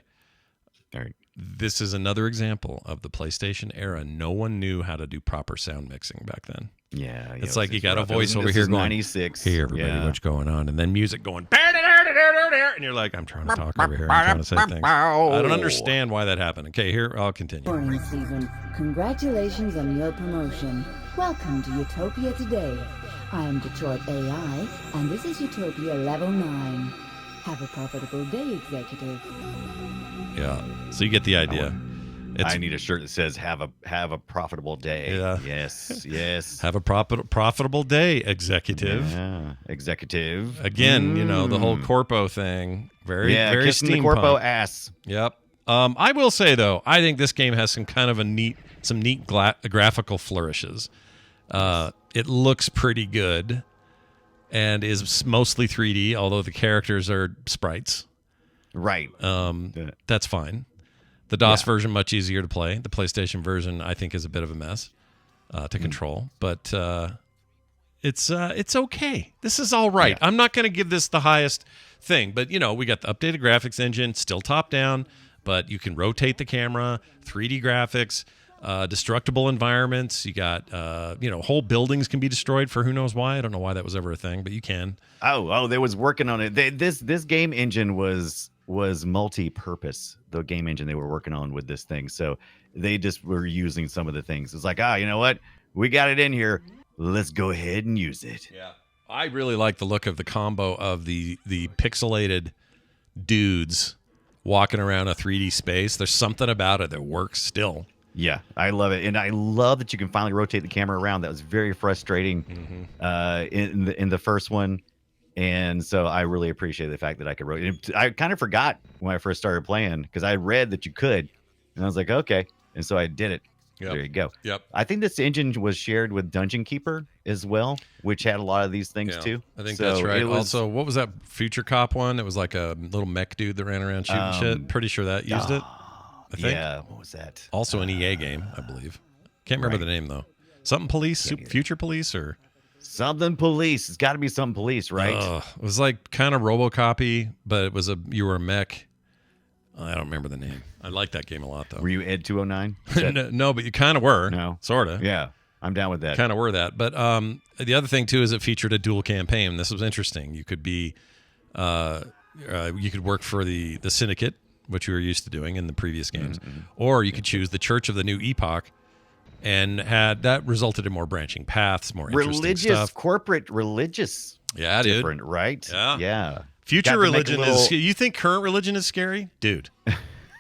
All right. This is another example of the PlayStation era. No one knew how to do proper sound mixing back then. Yeah. It's like you got a voice over here going, 96. Hey, everybody, what's going on? And then music going, and you're like, I'm trying to talk over here. I'm trying to say things. I don't understand why that happened. Okay, here, I'll continue. Morning, Stephen. Congratulations on your promotion. Welcome to Utopia Today. I am Detroit AI, and this is Utopia Level 9. Have a profitable day, executive. Yeah, so you get the idea. I need a shirt that says "Have a profitable day." Yeah. Yes. Have a profitable day, executive. Yeah, executive. Again, the whole corpo thing. Very kissing the steampunk. corpo ass. Yep. I will say though, I think this game has some kind of neat graphical flourishes. It looks pretty good, and is mostly 3D, although the characters are sprites. Right. That's fine. The DOS version much easier to play. The PlayStation version, I think, is a bit of a mess to control, but it's okay. This is all right. I'm not going to give this the highest thing, but we got the updated graphics engine, still top down, but you can rotate the camera, 3D graphics, destructible environments. You got whole buildings can be destroyed for who knows why. I don't know why that was ever a thing, but you can. Oh, they was working on it. This game engine was multi-purpose. The game engine they were working on with this thing, so they just were using some of the things. It's like, you know what, we got it in here, let's go ahead and use it. Yeah, I really like the look of the combo of the pixelated dudes walking around a 3D space. There's something about it that works still. Yeah, I love it, and I love that you can finally rotate the camera around. That was very frustrating in the first one. And so I really appreciate the fact that I could rotate. I kind of forgot when I first started playing because I read that you could, and I was like, okay. And so I did it. Yep. There you go. Yep. I think this engine was shared with Dungeon Keeper as well, which had a lot of these things too. I think that's right. Also, what was that Future Cop one? It was like a little mech dude that ran around shooting shit. Pretty sure that used it. I think. Yeah. What was that? Also an EA game, I believe. Can't remember the name though. Something Police, Future Police, or something Police. It's got to be something Police, right? It was like kind of RoboCopy, but it was you were a mech. I don't remember the name. I like that game a lot though. Were you Ed 209? No, but you kind of were. No, sort of. Yeah, I'm down with that. Kind of were that. But the other thing too is it featured a dual campaign. This was interesting. You could be, you could work for the Syndicate, which we were used to doing in the previous games, or you could choose the Church of the New Epoch, and that resulted in more branching paths, more interesting stuff. Corporate religious. Yeah, dude. Different, right? Yeah. Future religion is. You think current religion is scary, dude?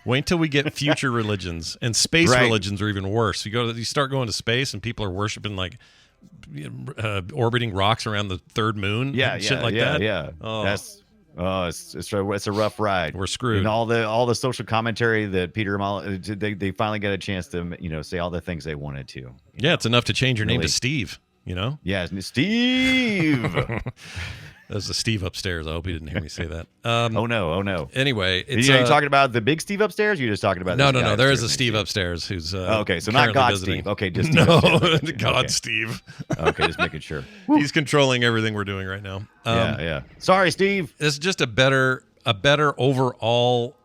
Wait till we get future religions, and space religions are even worse. You start going to space, and people are worshiping like orbiting rocks around the third moon. Yeah, shit like that. Yeah, oh. It's a rough ride. We're screwed. And all the social commentary that Peter they finally got a chance to say all the things they wanted to. Yeah, it's enough to change your name to Steve. Yeah, Steve. There's a Steve upstairs. I hope he didn't hear me say that. Oh no. Anyway, it's Are you talking about the big Steve upstairs? Or you're just talking about no. this guy There is a upstairs Steve named upstairs who's okay, so not currently God visiting. Steve. Okay, just Steve no, upstairs. God Okay. Steve. Okay, just making sure. He's controlling everything we're doing right now. Yeah. Sorry, Steve. It's just a better overall.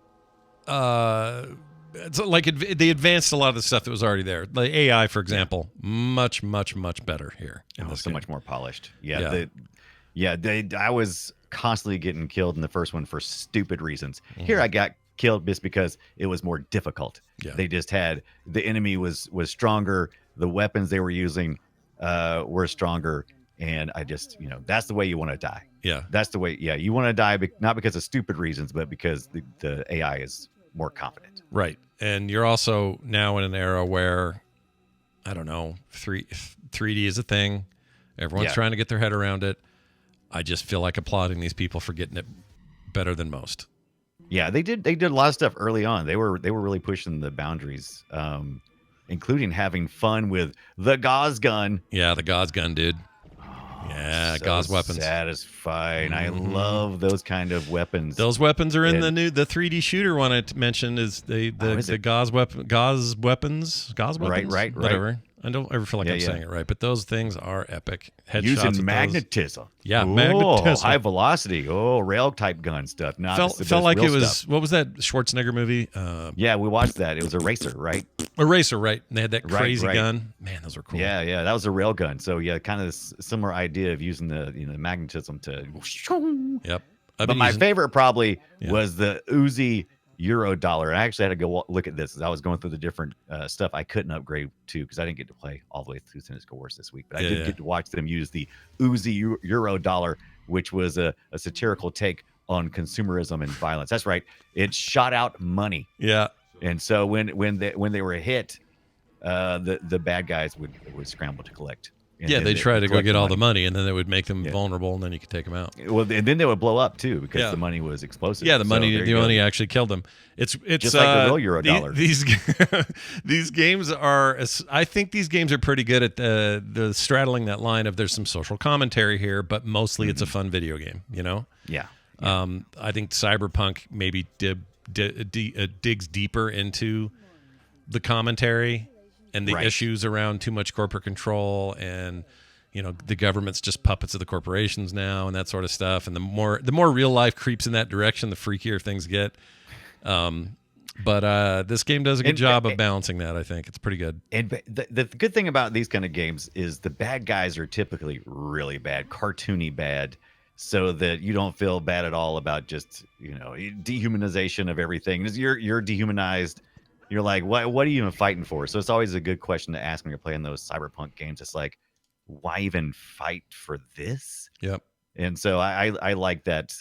It's like they advanced a lot of the stuff that was already there. The AI, for example, much better here. So much more polished. I was constantly getting killed in the first one for stupid reasons. Here I got killed just because it was more difficult. Yeah. They just had the enemy was stronger. The weapons they were using were stronger, and I just that's the way you want to die. Yeah, that's the way. Yeah, you want to die not because of stupid reasons, but because the AI is more confident. Right. And you're also now in an era where, I don't know, 3D is a thing. Everyone's trying to get their head around it. I just feel like applauding these people for getting it better than most. Yeah, they did a lot of stuff early on. They were really pushing the boundaries, including having fun with the Gauze gun. Yeah, the Gauze gun, dude. Yeah, so Gauze weapons. Satisfying. I love those kind of weapons. Those weapons are in the 3D shooter one I mentioned is the Gauze weapons. Right. Whatever. I don't ever feel like I'm saying it right, but those things are epic. Headshots using magnetism. Yeah, magnetism. High velocity. Rail type gun stuff. Felt like it was stuff. What was that Schwarzenegger movie? Yeah, we watched that. It was Eraser, right? Eraser, right? And they had that crazy right. gun. Man, those were cool. Yeah, that was a rail gun. So yeah, kind of this similar idea of using the magnetism to. Yep. But my favorite probably was the Uzi Eurodollar. I actually had to go look at this as I was going through the different stuff I couldn't upgrade to because I didn't get to play all the way through Syndicate Wars this week. But I did get to watch them use the Uzi Eurodollar, which was a satirical take on consumerism and violence. That's right. It shot out money. Yeah. And so when they were hit, the bad guys would scramble to collect. They try to go get all the money, and then it would make them vulnerable, and then you could take them out. Well, and then they would blow up too because the money was explosive. Yeah, the money actually killed them. It's just like the real Eurodollar. These games are. I think these games are pretty good at the straddling that line of there's some social commentary here, but mostly it's a fun video game. Yeah. I think Cyberpunk maybe digs deeper into the commentary and the issues around too much corporate control and the government's just puppets of the corporations now and that sort of stuff. And the more real life creeps in that direction, the freakier things get. But this game does a good job of balancing that. I think it's pretty good. And the good thing about these kind of games is the bad guys are typically really bad, cartoony bad, so that you don't feel bad at all about just dehumanization of everything. You're dehumanized. You're like, what are you even fighting for? So it's always a good question to ask when you're playing those Cyberpunk games. It's like, why even fight for this? Yep. And so I like that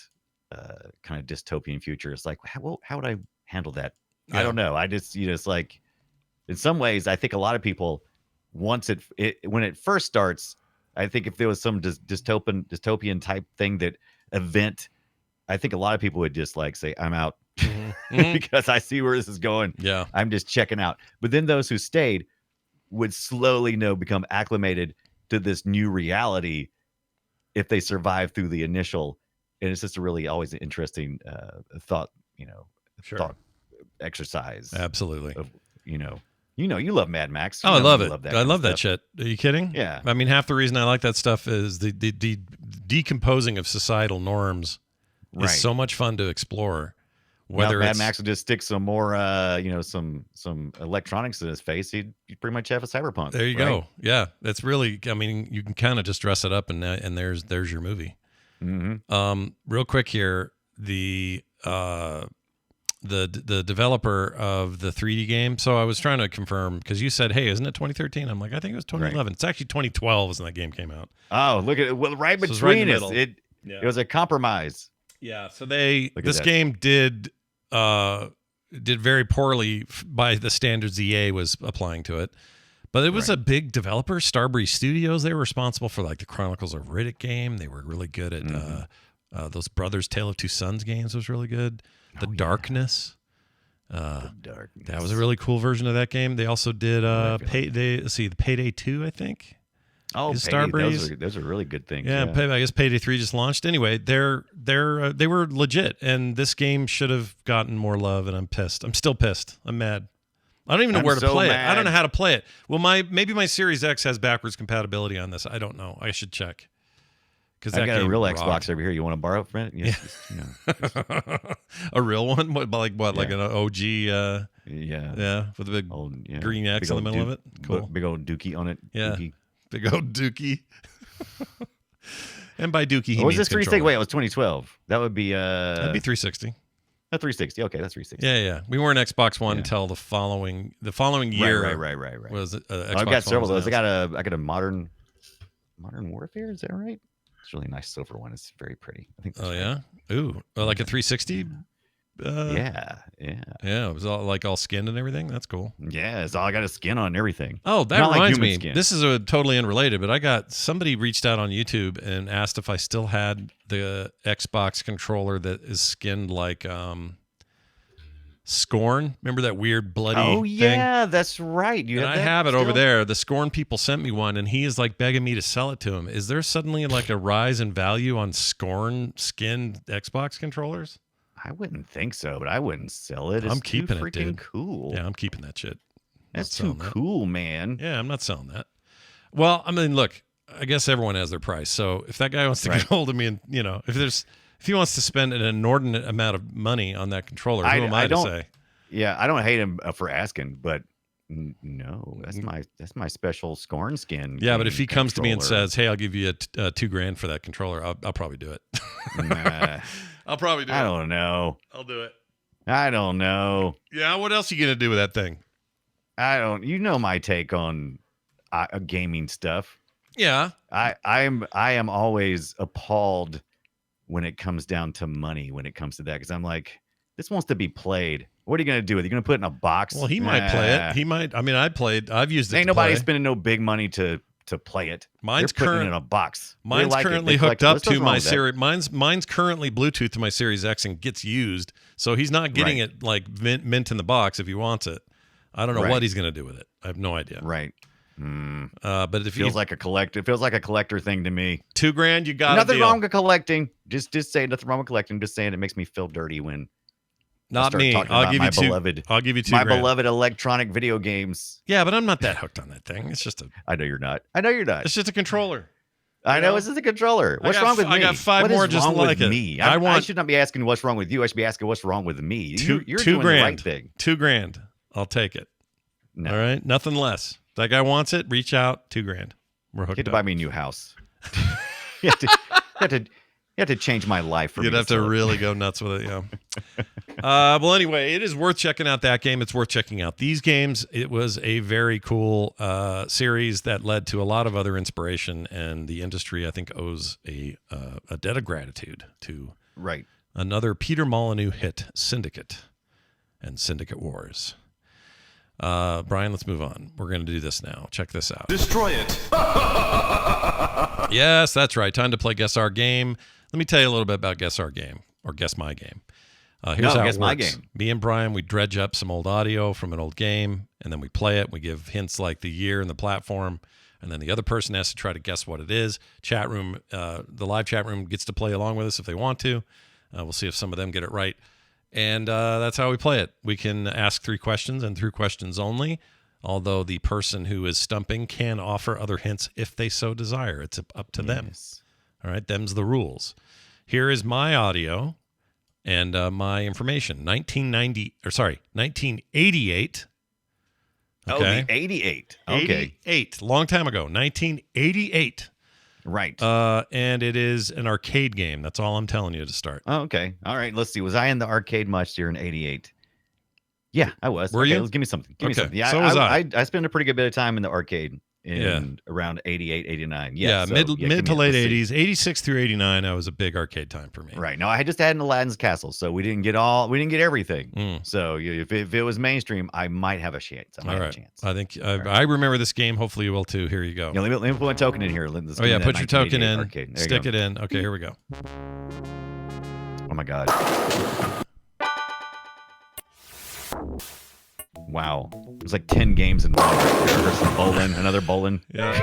kind of dystopian future. It's like, how would I handle that? Yeah. I don't know. I just, it's like, in some ways, I think a lot of people, once when it first starts, I think if there was some dystopian type thing event, I think a lot of people would just like say, I'm out. Because I see where this is going. Yeah. I'm just checking out. But then those who stayed would slowly become acclimated to this new reality if they survive through the initial. And it's just a really always interesting thought, thought exercise. Absolutely. Of, you love Mad Max. I love it. Love I love that shit. Are you kidding? Yeah. I mean, half the reason I like that stuff is the decomposing of societal norms is so much fun to explore. Whether Mad Max would just stick some more, some electronics in his face, he'd pretty much have a Cyberpunk. There you go. Yeah, that's really. I mean, you can kind of just dress it up, and there's your movie. Mm-hmm. Real quick here, the developer of the 3D game. So I was trying to confirm because you said, "Hey, isn't it 2013?" I'm like, I think it was 2011. Right. It's actually 2012 when that game came out. Oh, look at it! Well, right between us, it was a compromise. Yeah. So this game did very poorly by the standards EA was applying to it, but it was a big developer, Starbreeze Studios. They were responsible for like the Chronicles of Riddick game. They were really good at those Brothers Tale of Two Sons games was really good. The Darkness. That was a really cool version of that game. They also did the Payday 2, I think. Oh, Is Payday, Starbreeze? those are really good things. Yeah, I guess Payday 3 just launched. Anyway, they were legit, and this game should have gotten more love, and I'm pissed. I'm still pissed. I'm mad. I don't even know where to play it. I don't know how to play it. Well, maybe my Series X has backwards compatibility on this. I don't know. I should check. Because I got a real Xbox over here. You want to borrow it from it? Yeah. A real one? Like an OG? Yeah, with a big green X in the middle of it. Cool. Big old dookie on it. Yeah, dookie. Big old dookie. And by dookie, he was means this 360? Wait, it was 2012. That would be that'd be 360. A 360. Okay, that's 360. Yeah. We weren't Xbox One until the following year. Right. Was Xbox I've got several One of those. I got a modern Warfare. Is that right? It's a really nice silver one. It's very pretty. I think. Oh yeah. Ooh, like a 360. Yeah. It was all skinned and everything. That's cool. Yeah, it's all I got a skin on and everything. Oh, that Not reminds like me. skin. This is totally unrelated, but somebody reached out on YouTube and asked if I still had the Xbox controller that is skinned like Scorn. Remember that weird bloody Oh thing? yeah, that's right. I have it over there. The Scorn people sent me one, and he is like begging me to sell it to him. Is there suddenly like a rise in value on Scorn skinned Xbox controllers? I wouldn't think so, but I wouldn't sell it. It's I'm keeping too it, freaking dude. cool. Yeah, I'm keeping that shit. That's too cool, man. Yeah, I'm not selling that. Well, I mean, look, I guess everyone has their price. So if that guy wants to get hold of me, and if he wants to spend an inordinate amount of money on that controller, who am I to say? Yeah, I don't hate him for asking, but no, that's my special Scorn skin. Yeah, but if he comes to me and controller. says, "Hey, I'll give you $2,000 for that controller," I'll probably do it. Nah, I'll probably do it. I don't know. I'll do it. I don't know. Yeah, what else are you gonna do with that thing? You know my take on gaming stuff. Yeah, I am always appalled when it comes down to money. When it comes to that, because I'm like, this wants to be played. What are you gonna do with it? You gonna put it in a box? well, he might play it. He might. I mean, I've used it. Ain't to nobody play. spending no big money to play it. Mine's They're putting it in a box. They Mine's like it. currently They collect hooked it. up What's to wrong my with that? Series. Mine's currently Bluetooth to my Series X and gets used. So he's not getting it like mint in the box if he wants it. I don't know what he's gonna do with it. I have no idea. Right. But if It feels like a collector thing to me. $2,000, you got Nothing wrong with collecting. Just say nothing wrong with collecting. I'm just saying it makes me feel dirty when Not me. I'll give you $2,000. I'll give you $2,000. my beloved electronic video games. Yeah, but I'm not that hooked on that thing. It's just I know you're not. It's just a controller. I know it's just a controller. What's wrong with me? I got five What more is just wrong like with it. me. I I should not be asking what's wrong with you. I should be asking what's wrong with me. You're doing the right thing. $2,000. I'll take it. No. All right, nothing less. If that guy wants it, reach out. $2,000. We're hooked You have to up. buy me a new house. you have to change my life for me. You'd have to sell it. really go nuts with it, yeah. Well, anyway, it is worth checking out that game. It's worth checking out these games. It was a very cool series that led to a lot of other inspiration, and the industry, I think, owes a debt of gratitude to another Peter Molyneux hit, Syndicate and Syndicate Wars. Brian, let's move on. We're going to do this now. Check this out. Destroy it. Yes, that's right. Time to play Guess Our Game. Let me tell you a little bit about Guess Our Game, or Guess My Game. Here's how Guess it My works. Game. Me and Brian, we dredge up some old audio from an old game, and then we play it. We give hints like the year and the platform, and then the other person has to try to guess what it is. Chat room, the live chat room gets to play along with us if they want to. We'll see if some of them get it right. And that's how we play it. We can ask 3 questions and 3 questions only, although the person who is stumping can offer other hints if they so desire. It's up to them. All right, them's the rules. Here is my audio and my information. 1988. Okay. Oh, the 88. Okay. 88. Long time ago. 1988. Right. And it is an arcade game. That's all I'm telling you to start. Oh, okay. All right. Let's see. Was I in the arcade much here in 88? Yeah, I was. Were you? Let's give me something. Give me Okay, something. Yeah, so was I. I spent a pretty good bit of time in the arcade in around 88, 89. Yeah, so, mid give to me- late let's see. 80s. 86 through 89, I was a big arcade time for me. Right. No, I just had an Aladdin's Castle, so we didn't get everything. So if it was mainstream, I might have a chance. I might have a chance. I think I remember this game. Hopefully you will too. Here you go. Yeah, let me put my token in here. Oh yeah, put your token in. Stick it in. Okay, here we go. Oh my God. Wow. It was like 10 games in one. There's some bowling, another bowling. Yeah.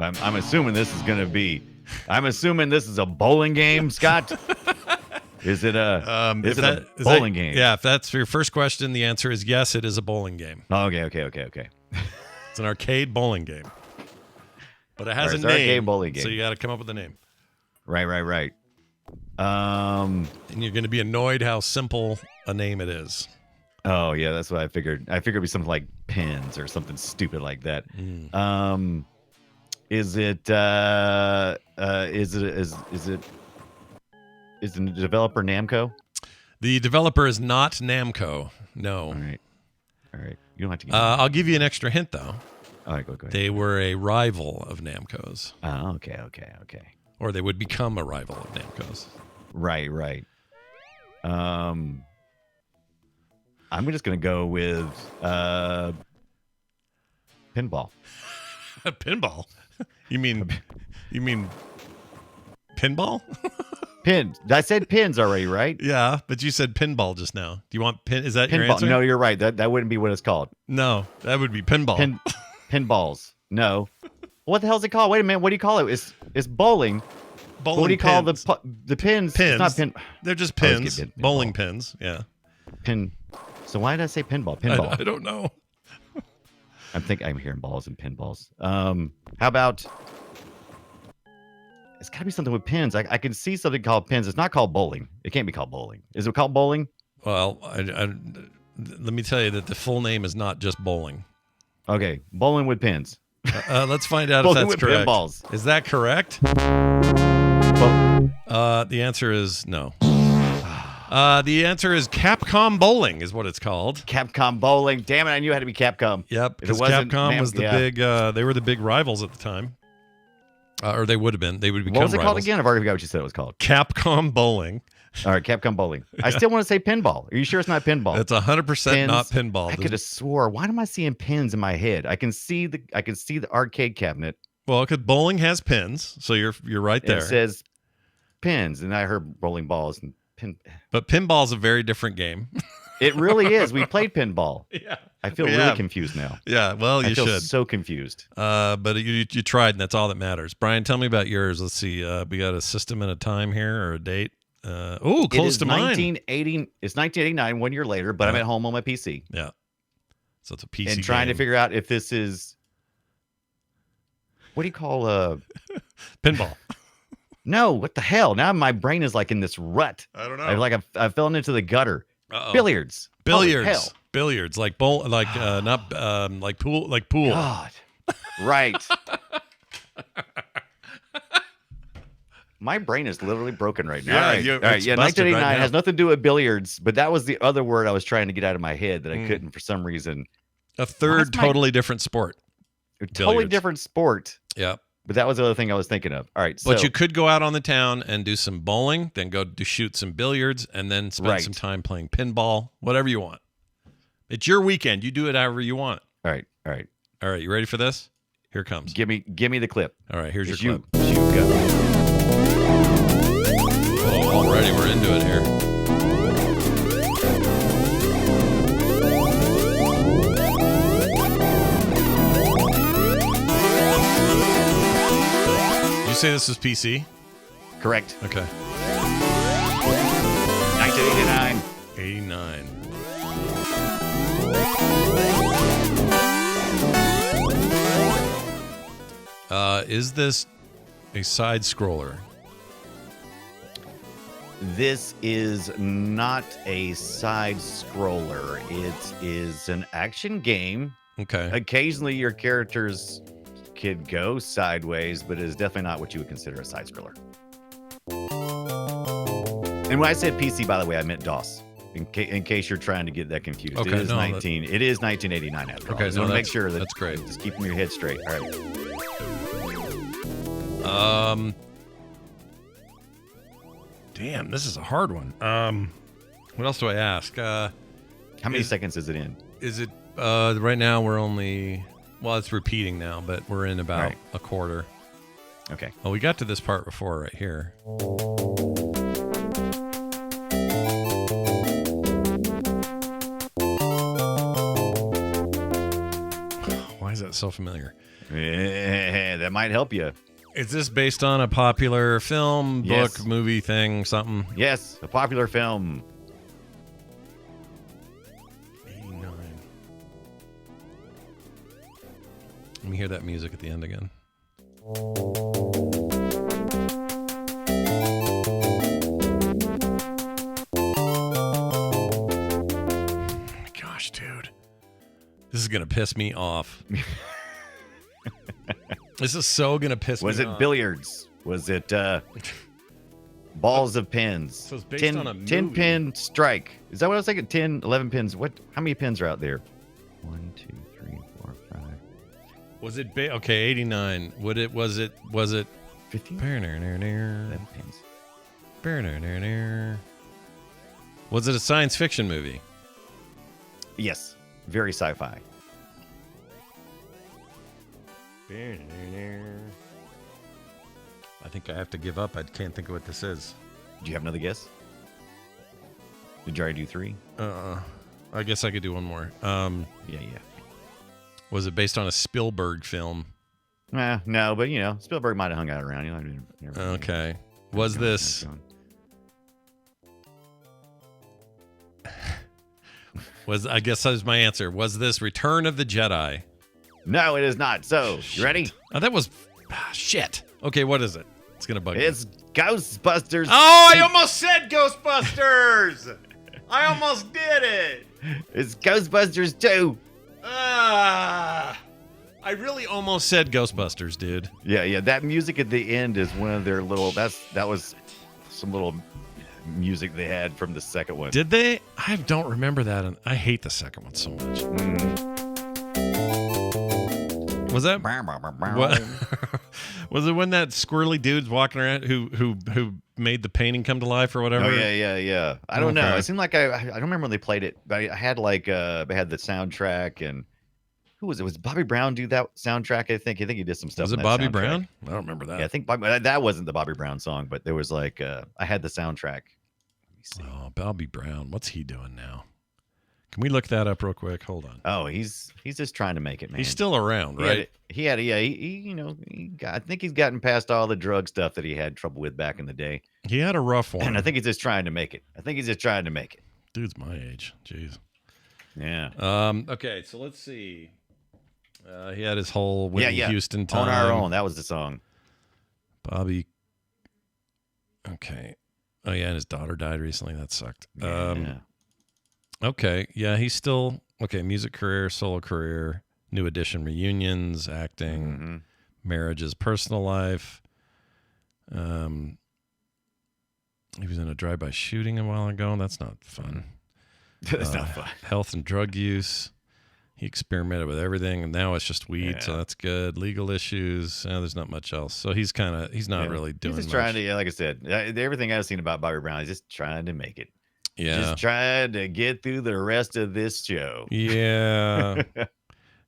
I'm assuming this is going to be. I'm assuming this is a bowling game, Scott. Is it a bowling game? Yeah, if that's your first question, the answer is yes, it is a bowling game. Oh, okay. It's an arcade bowling game. But it has a It's name, an arcade bowling game. so you got to come up with a name. Right. And you're going to be annoyed how simple a name it is. Oh yeah, that's what I figured. I figured it'd be something like pins or something stupid like that. Is it the developer Namco? The developer is not Namco. No. All right. You don't have to give I'll give you an extra hint though. All right, go ahead. They were a rival of Namco's. Oh, okay. Or they would become a rival of Namco's. Right. I'm just gonna go with pinball. Pinball? You mean pinball? Pins. I said pins already, right? Yeah, but you said pinball just now. Do you want pin? Is that your Pinball. answer? No, you're right. That wouldn't be what it's called. No, that would be pinball. Pinballs. No. What the hell is it called? Wait a minute. What do you call it? It's bowling. Bowling What do you call the pins? Pins. It's not pin. They're just I always pins. get pinball. Bowling pins. Yeah. Pin. So why did I say pinball? Pinball. I don't know. I'm hearing balls and pinballs. How about? It's got to be something with pins. I can see something called pins. It's not called bowling. It can't be called bowling. Is it called bowling? Well, let me tell you that the full name is not just bowling. Okay, bowling with pins. Let's find out if Bowling that's with correct. pinballs. Is that correct? The answer is no. The answer is Capcom Bowling is what it's called. Capcom Bowling. Damn it! I knew it had to be Capcom. Yep, If it because wasn't Capcom Nam- was the yeah. big. They were the big rivals at the time, or they would have been. They would become What was it rivals. called again? I've already forgot what you said it was called. Capcom Bowling. All right, Capcom Bowling. I still want to say pinball. Are you sure it's not pinball? It's 100% not pinball. I could have swore. Why am I seeing pins in my head? I can see the arcade cabinet. Well, because bowling has pins, so you're right And there. it says pins, and I heard bowling balls and pin. But pinball's a very different game. It really is. We played pinball. Yeah, I feel we really have. confused now. Yeah, well, I you feel should. so confused. But you tried, and that's all that matters. Brian, tell me about yours. Let's see. We got a system and a time here, or a date. Close to mine. 1980. It's 1989, 1 year later, but I'm at home on my PC Yeah. So it's a PC and trying to game. figure out if this is. What do you call Pinball. No, what the hell? Now my brain is like in this rut. I don't know. I've fallen into the gutter. Uh-oh. Billiards. Holy hell. Billiards, like not like pool, God. Right. My brain is literally broken right now. Yeah, All right. you're- All right. it's Yeah, busted right 1989 now. has nothing to do with billiards, but that was the other word I was trying to get out of my head that I couldn't for some reason. A third Why's my- totally different sport. A totally Billiards. different sport, Yeah. but that was the other thing I was thinking of. All right. So, But you could go out on the town and do some bowling, then go to shoot some billiards, and then spend Right. some time playing pinball, whatever you want. It's your weekend. You do it however you want. all right. All right. All right, you ready for this? Here it comes. Give me the clip. All right, here's your Just clip. you go. Oh, already we're into it here. You say this is PC? Correct. Okay. 1989. 89. Is this a side scroller? This is not a side scroller. It is an action game. Okay. Occasionally, your characters could go sideways, but it is definitely not what you would consider a side scroller. And when I said PC, by the way, I meant DOS. In case you're trying to get that confused, Okay, it is no, 1989 after all. Okay, I just no, want to make that's- sure that that's great. Just keeping your head straight. All right. Damn, this is a hard one. What else do I ask? How many seconds is it in? Is it right now we're only it's repeating now, but we're in about Right. a quarter. Okay. Oh, we got to this part before right here. Why is is that so familiar? That might help you. Is this based on a popular film, book, Yes. movie thing, something? Yes, a popular film. 89. Let me hear that music at the end again. Gosh, dude. This is going to piss me off. This is so going to piss me off. Was it billiards? Was it balls of pins? So it's based on a 10 movie. pin strike. Is that what I was thinking? 10, 11 pins. How many pins are out there? 1, 2, 3, 4, 5. Was it okay, 89. Was it 15? 11 pins. Was it a science fiction movie? Yes. Very sci-fi. I think I have to give up. I can't think of what this is. Do you have another guess? Did you already do 3? I guess I could do one more. Yeah. Was it based on a Spielberg film? No, but Spielberg might have hung out around. Okay. Was this I guess that was my answer. Was this Return of the Jedi? No, it is not. So, you ready? Oh, that was shit. Okay, what is it? It's gonna bug me. It's Ghostbusters. Oh, I almost said Ghostbusters. I almost did it. It's Ghostbusters 2. I really almost said Ghostbusters, dude. Yeah. That music at the end is one of their little. That was some little music they had from the second one. Did they? I don't remember that, and I hate the second one so much. Was that? What? Was it when that squirrely dude's walking around who made the painting come to life or whatever? Oh yeah. I don't know. Okay. It seemed like I don't remember when they played it, but I had I had the soundtrack and who was it? Was Bobby Brown do that soundtrack? I think he did some stuff. Was on it that Bobby soundtrack. Brown? I don't remember that. Yeah, I think that wasn't the Bobby Brown song, but there was I had the soundtrack. Let me see. Oh, Bobby Brown. What's he doing now? Can we look that up real quick? Hold on. Oh, he's just trying to make it, man. He's still around, right? I think he's gotten past all the drug stuff that he had trouble with back in the day. He had a rough one. And I think he's just trying to make it. Dude's my age. Jeez. Yeah. Okay, so let's see. He had his whole Whitney Houston time. On Our Own. That was the song. Bobby. Okay. Oh, yeah, and his daughter died recently. That sucked. Yeah. Okay. Yeah, he's still... Okay, music career, solo career, New Edition reunions, acting, marriages, personal life. He was in a drive-by shooting a while ago. That's not fun. That's not fun. Health and drug use. He experimented with everything, and now it's just weed, so that's good. Legal issues. There's not much else. So he's not really doing He's just much. trying to, like I said, everything I've seen about Bobby Brown is just trying to make it. Yeah. Just trying to get through the rest of this show. Yeah.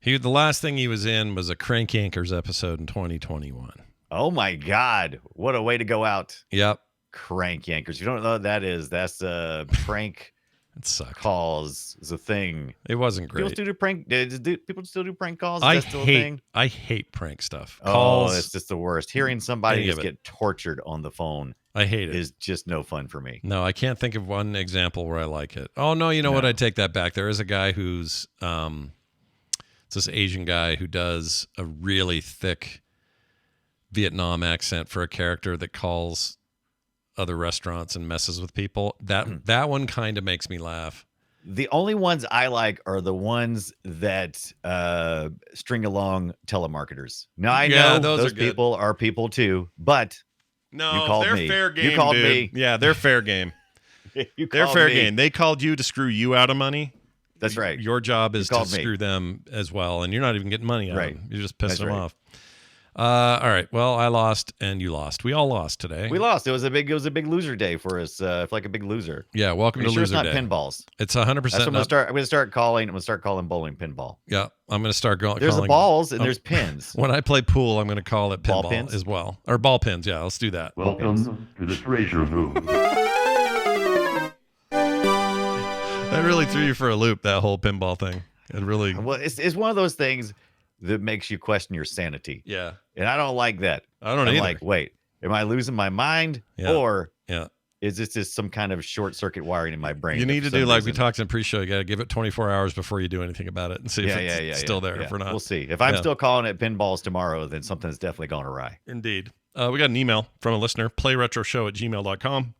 The last thing he was in was a Crank Yankers episode in 2021. Oh my God. What a way to go out. Yep. Crank Yankers. You don't know what that is. That's prank It sucked. calls is a thing. It wasn't great. People still do prank. People still do prank calls. Is I that still a thing? hate prank stuff. Oh, Calls. it's just the worst. Hearing somebody Any of just it. get tortured on the phone I hate it. is just no fun for me. No, I can't think of one example where I like it. Oh no, you know what? I take that back. There is a guy who's it's this Asian guy who does a really thick Vietnam accent for a character that calls other restaurants and messes with people. That one kind of makes me laugh. The only ones I like are the ones that string along telemarketers. Now I Yeah, know those those are good. people are people too, but No, You called they're me. fair game. You called dude. me. Yeah, they're fair game. you They're called fair me. game. They called you to screw you out of money. That's right. Your job is to called me. screw them as well, and you're not even getting money out Right. of them. You're just pissing That's them right. off. All right. Well, I lost and you lost. We all lost today. We lost. It was a big loser day for us. Like a big loser. Yeah. Welcome Are to you sure Loser it's not Day. pinballs? It's 100%. That's what I'm gonna not- start. I'm gonna start calling. I'm gonna start calling bowling pinball. Yeah. I'm going to start going. There's the calling- balls and Oh. there's pins. When I play pool, I'm going to call it Ball pinball pins? as well, or ball pins. Yeah, let's do that. Welcome to the treasure room. That really threw you for a loop. That whole pinball thing. It really. Well, it's one of those things that makes you question your sanity. Yeah. And I don't like that. I don't I'm either. like, wait, am I losing my mind? Yeah. Or Yeah. is this just some kind of short circuit wiring in my brain? You need for to do some like we reason? talked in pre-show. You got to give it 24 hours before you do anything about it and see if it's still there. Yeah. If we're not, We'll see. If I'm Yeah. still calling it pinballs tomorrow, then something's definitely gone awry. Indeed. We got an email from a listener, playretroshow@gmail.com.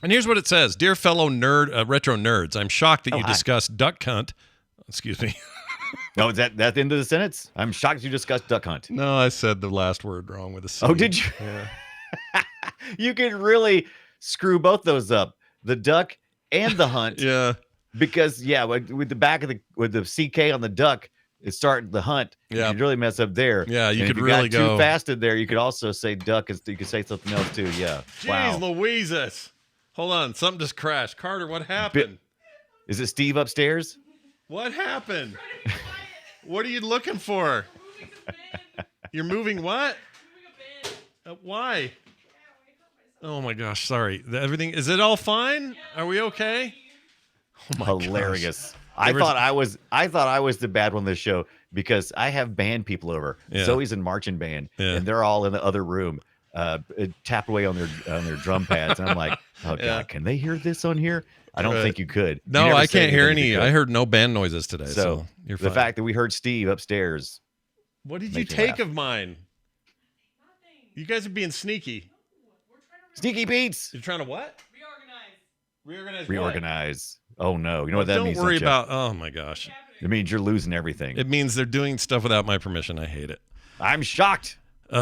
And here's what it says. Dear fellow retro nerds, I'm shocked that you hi. discussed Duck Hunt. Excuse me. No, is that the end of the sentence? I'm shocked you discussed Duck Hunt. No, I said the last word wrong with a C. Oh, did you? Yeah. You can really screw both those up, the duck and the hunt. Yeah. Because with the back of with the CK on the duck, it's starting the hunt. Yeah. You really mess up there. Yeah, you And could if really got go too fast in there. You could also say duck. You could say something else too. Yeah. Jeez, Wow. Louises. Hold on. Something just crashed. Carter, what happened? Is it Steve upstairs? What happened? What are you looking for? You're moving what? Why? Oh my gosh, sorry. Everything is it all fine? Are we okay? Oh my Hilarious. gosh. I thought I was the bad one on this show because I have band people over. Yeah. Zoe's in marching band, Yeah. and they're all in the other room, tapped away on their drum pads, and I'm like, oh god, Yeah. can they hear this on here? I don't Right. think you could. You No, never I say can't hear anything if any. you could. I heard no band noises today, so you're fine. The fact that we heard Steve upstairs. What did you Make me take laugh. of mine? You guys are being sneaky. Sneaky Beats. You're trying to what? Reorganize. What? Reorganize. Oh no. You know Well, what that don't means? worry don't you? about. Oh my gosh. It means you're losing everything. It means they're doing stuff without my permission. I hate it. I'm shocked. All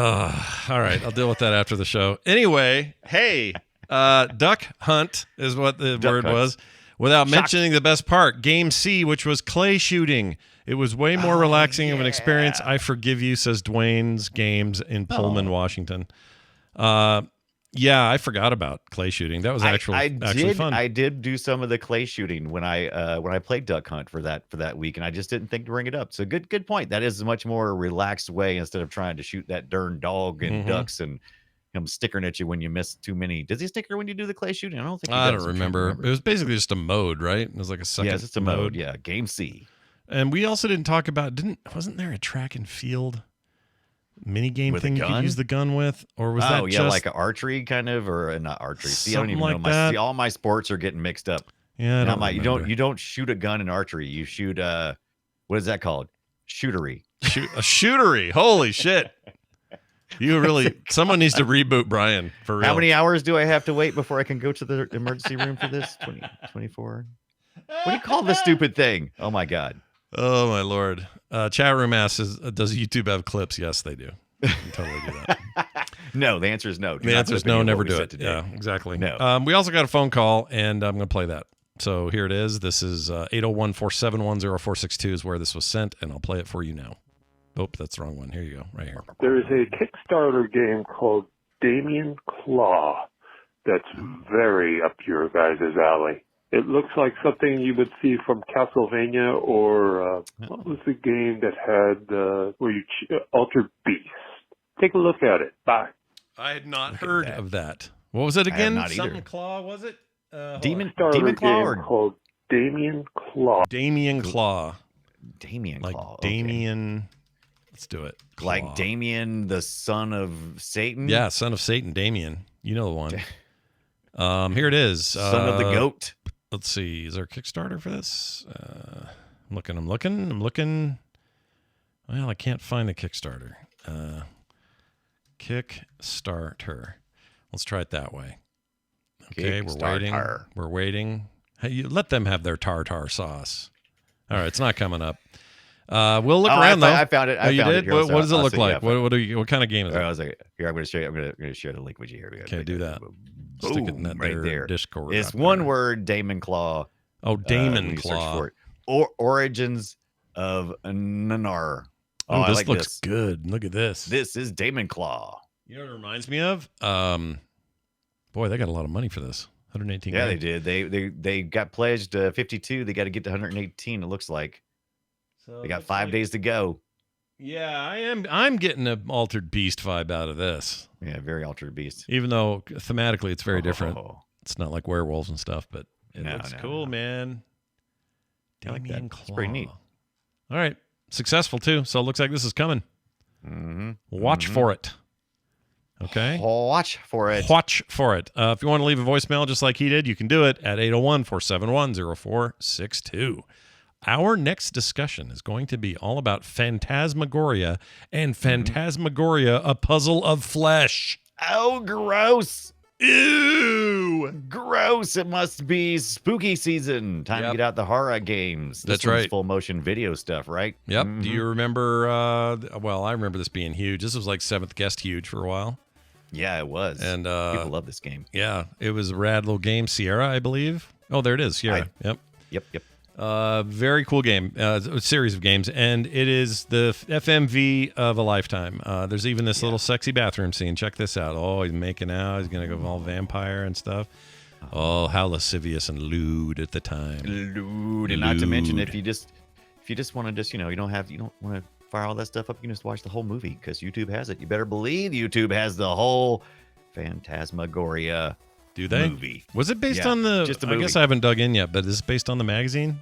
right, I'll deal with that after the show. Anyway, hey, duck hunt is what the Duck word hunt. was. Without Shocked. mentioning the best part, Game C, which was clay shooting. It was way more relaxing of an experience. I forgive you, says Dwayne's Games in Pullman, Washington. Yeah, I forgot about clay shooting. That was actually fun. I did do some of the clay shooting when I played Duck Hunt for that week, and I just didn't think to bring it up. So good point. That is a much more relaxed way instead of trying to shoot that darn dog and ducks and him stickering at you when you miss too many. Does he sticker when you do the clay shooting? I don't think. He I does. don't I'm trying to remember. It was basically just a mode, right? It was like a second. Yeah, it's a mode. Yeah, Game C. And we also didn't talk about. Wasn't there a track and field mini game With a thing you could gun? use the gun with, or was that just like an archery kind of, or not archery? See, I don't even something know. like that? See, all my sports are getting mixed up. Yeah, I Now, don't you remember. don't shoot a gun in archery. You shoot what is that called? Shootery. A shootery. Holy shit. You really, someone needs to reboot Brian for real. How many hours do I have to wait before I can go to the emergency room for this? 20, 24? What do you call this stupid thing? Oh my God. Oh my Lord. Chat room asks, does YouTube have clips? Yes, they do. You can totally do that. No, the answer is no. Do The not answer is clip any no, of what never we do said it. today. Yeah, exactly. No. We also got a phone call, and I'm going to play that. So here it is. This is 801-471-0462 is where this was sent, and I'll play it for you now. Oh, that's the wrong one. Here you go, right here. There is a Kickstarter game called Damien Claw that's very up your guys' alley. It looks like something you would see from Castlevania or what was the game that had where you Altered Beast? Take a look at it. Bye. I had not heard of that. What was it again? not Something either. Claw, was it? Demon Kickstarter Claw game or called Damien Claw. Damien Claw. Damien Like Claw? Okay. Damien. Let's do it. Claw. Like Damien, the son of Satan? Yeah, son of Satan, Damien. You know the one. Here it is. Son of the goat? Let's see. Is there a Kickstarter for this? I'm looking. Well, I can't find the Kickstarter. Kickstarter. Let's try it that way. Okay, Kickstarter. We're waiting. Hey, you let them have their tartar sauce. All right, it's not coming up. We'll look around though. I found it. Oh, you found did? It. Here, What I'll does it I'll look say, like? yeah, What kind of game is All right, it? I was like, here, I'm going to show you. I'm going to share the link with you here. Okay, do that. Boom, Stick it in that right there. Discord. It's up one there. word, Damon Claw. Oh, when Damon you search Claw. for it. Origins of Nanar. Oh, I this like looks good. Look at this. This is Damon Claw. You know what it reminds me of? Boy, they got a lot of money for this. 118. Yeah, grand. they did. They got pledged 52. They got to get to 118. It looks like So they got looks 5 like- days to go. Yeah, I'm getting an Altered Beast vibe out of this. Yeah, very altered beast. Even though thematically it's very different. Oh, It's not like werewolves and stuff, but it No, looks no, cool, no. man. I like that. Damien It's pretty neat. Claw. All right. successful too. So it looks like this is coming. Mm-hmm. Watch for it. Okay. Watch for it. Watch for it. If you want to leave a voicemail just like he did, you can do it at 801-471-0462. Our next discussion is going to be all about Phantasmagoria and Phantasmagoria, a puzzle of flesh. Oh, gross. Ew. Gross. It must be spooky season. Time to get out the horror games. This That's one's right. Full motion video stuff, right? Yep. Do you remember? Well, I remember this being huge. This was like 7th Guest huge for a while. Yeah, it was. And people love this game. Yeah, it was a rad little game. Sierra, I believe. Oh, there it is. Sierra. Yep. Very cool game. A series of games, and it is the FMV of a lifetime. There's even this little sexy bathroom scene. Check this out. Oh, he's making out. He's gonna go all vampire and stuff. Oh, how lascivious and lewd at the time. Lewd, and not to mention if you just want to you don't want to fire all that stuff up, you can just watch the whole movie because YouTube has it. You better believe YouTube has the whole Phantasmagoria. Do they? Movie. Was it based on the? Just the I movie. guess I haven't dug in yet, but is it based on the magazine?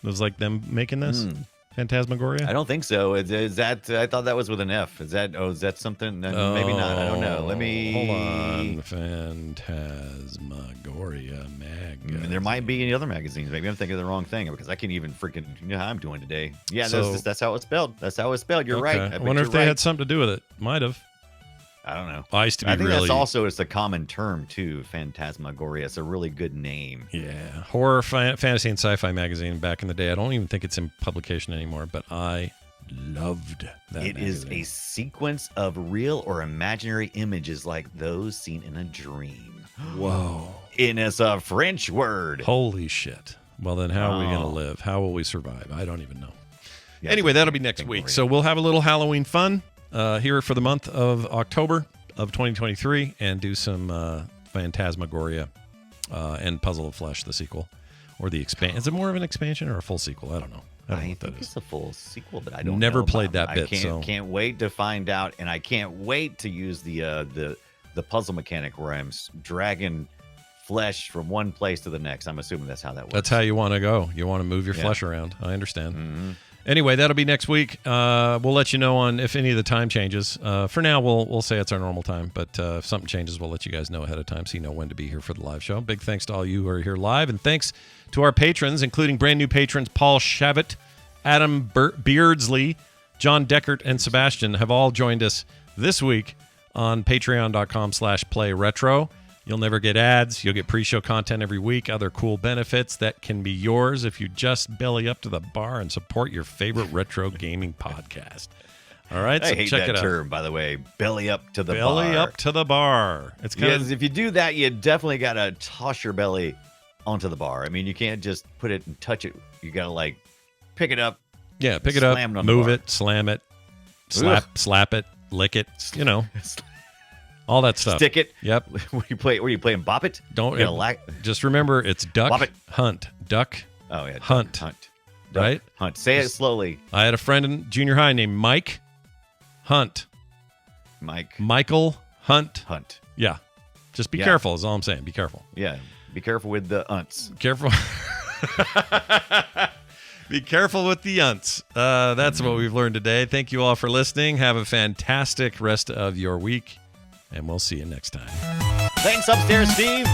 It was like them making this Phantasmagoria. I don't think so. Is that? I thought that was with an F. Is that? Oh, is that something? Maybe not. I don't know. Let me hold on. Phantasmagoria magazine. There might be any other magazines. Maybe I'm thinking of the wrong thing because I can't even freaking. You know how I'm doing today. Yeah, that's how it's spelled. That's how it's spelled. You're right. I wonder if they had something to do with it. Might have. I don't know. I used to be I think really. that's also it's a common term too. Phantasmagoria. It's a really good name. Yeah, horror, fantasy, and sci-fi magazine back in the day. I don't even think it's in publication anymore, but I loved that. It is a sequence of real or imaginary images like those seen in a dream. Whoa! And it's a French word. Holy shit! Well, then how are we going to live? How will we survive? I don't even know. Yeah, anyway, that'll be next week. So we'll have a little Halloween fun here for the month of October of 2023 and do some Phantasmagoria and Puzzle of Flesh, the sequel, or the expansion. Is it more of an expansion or a full sequel? I don't know. I don't know what that think is. it's a full sequel, but I don't Never know played about. that bit. I can't wait to find out, and I can't wait to use the puzzle mechanic where I'm dragging flesh from one place to the next. I'm assuming that's how that works. That's how you want to go. You want to move your flesh around. I understand. Anyway, that'll be next week. We'll let you know on if any of the time changes. For now, we'll say it's our normal time, but if something changes, we'll let you guys know ahead of time so you know when to be here for the live show. Big thanks to all you who are here live, and thanks to our patrons, including brand new patrons Paul Shavit, Adam Beardsley, John Deckert, and Sebastian have all joined us this week on patreon.com/playretro. You'll never get ads. You'll get pre-show content every week, other cool benefits that can be yours if you just belly up to the bar and support your favorite retro gaming podcast. All right, so I hate check that it out. term, by the way. Belly up to the bar. Belly up to the bar. It's kind of if you do that, you definitely got to toss your belly onto the bar. I mean, you can't just put it and touch it. You got to pick it up. Yeah, pick it up, slam it on the move bar. it, slam it, slap it, lick it, all that stuff. Stick it. Yep. What are you playing? Bop it? Don't You gotta just remember it's duck, Bop it. hunt, duck, Oh yeah. hunt. Duck, Right? Hunt. Say it slowly, I had a friend in junior high named Mike Hunt. Mike. Michael Hunt. Hunt. Yeah. Just be Yeah. careful is all I'm saying. Be careful. Yeah. Be careful with the unts. Careful. Be careful with the unts. That's what we've learned today. Thank you all for listening. Have a fantastic rest of your week, and we'll see you next time. Thanks upstairs, Steve.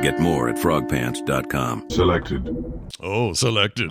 Get more at frogpants.com. Selected. Oh, selected.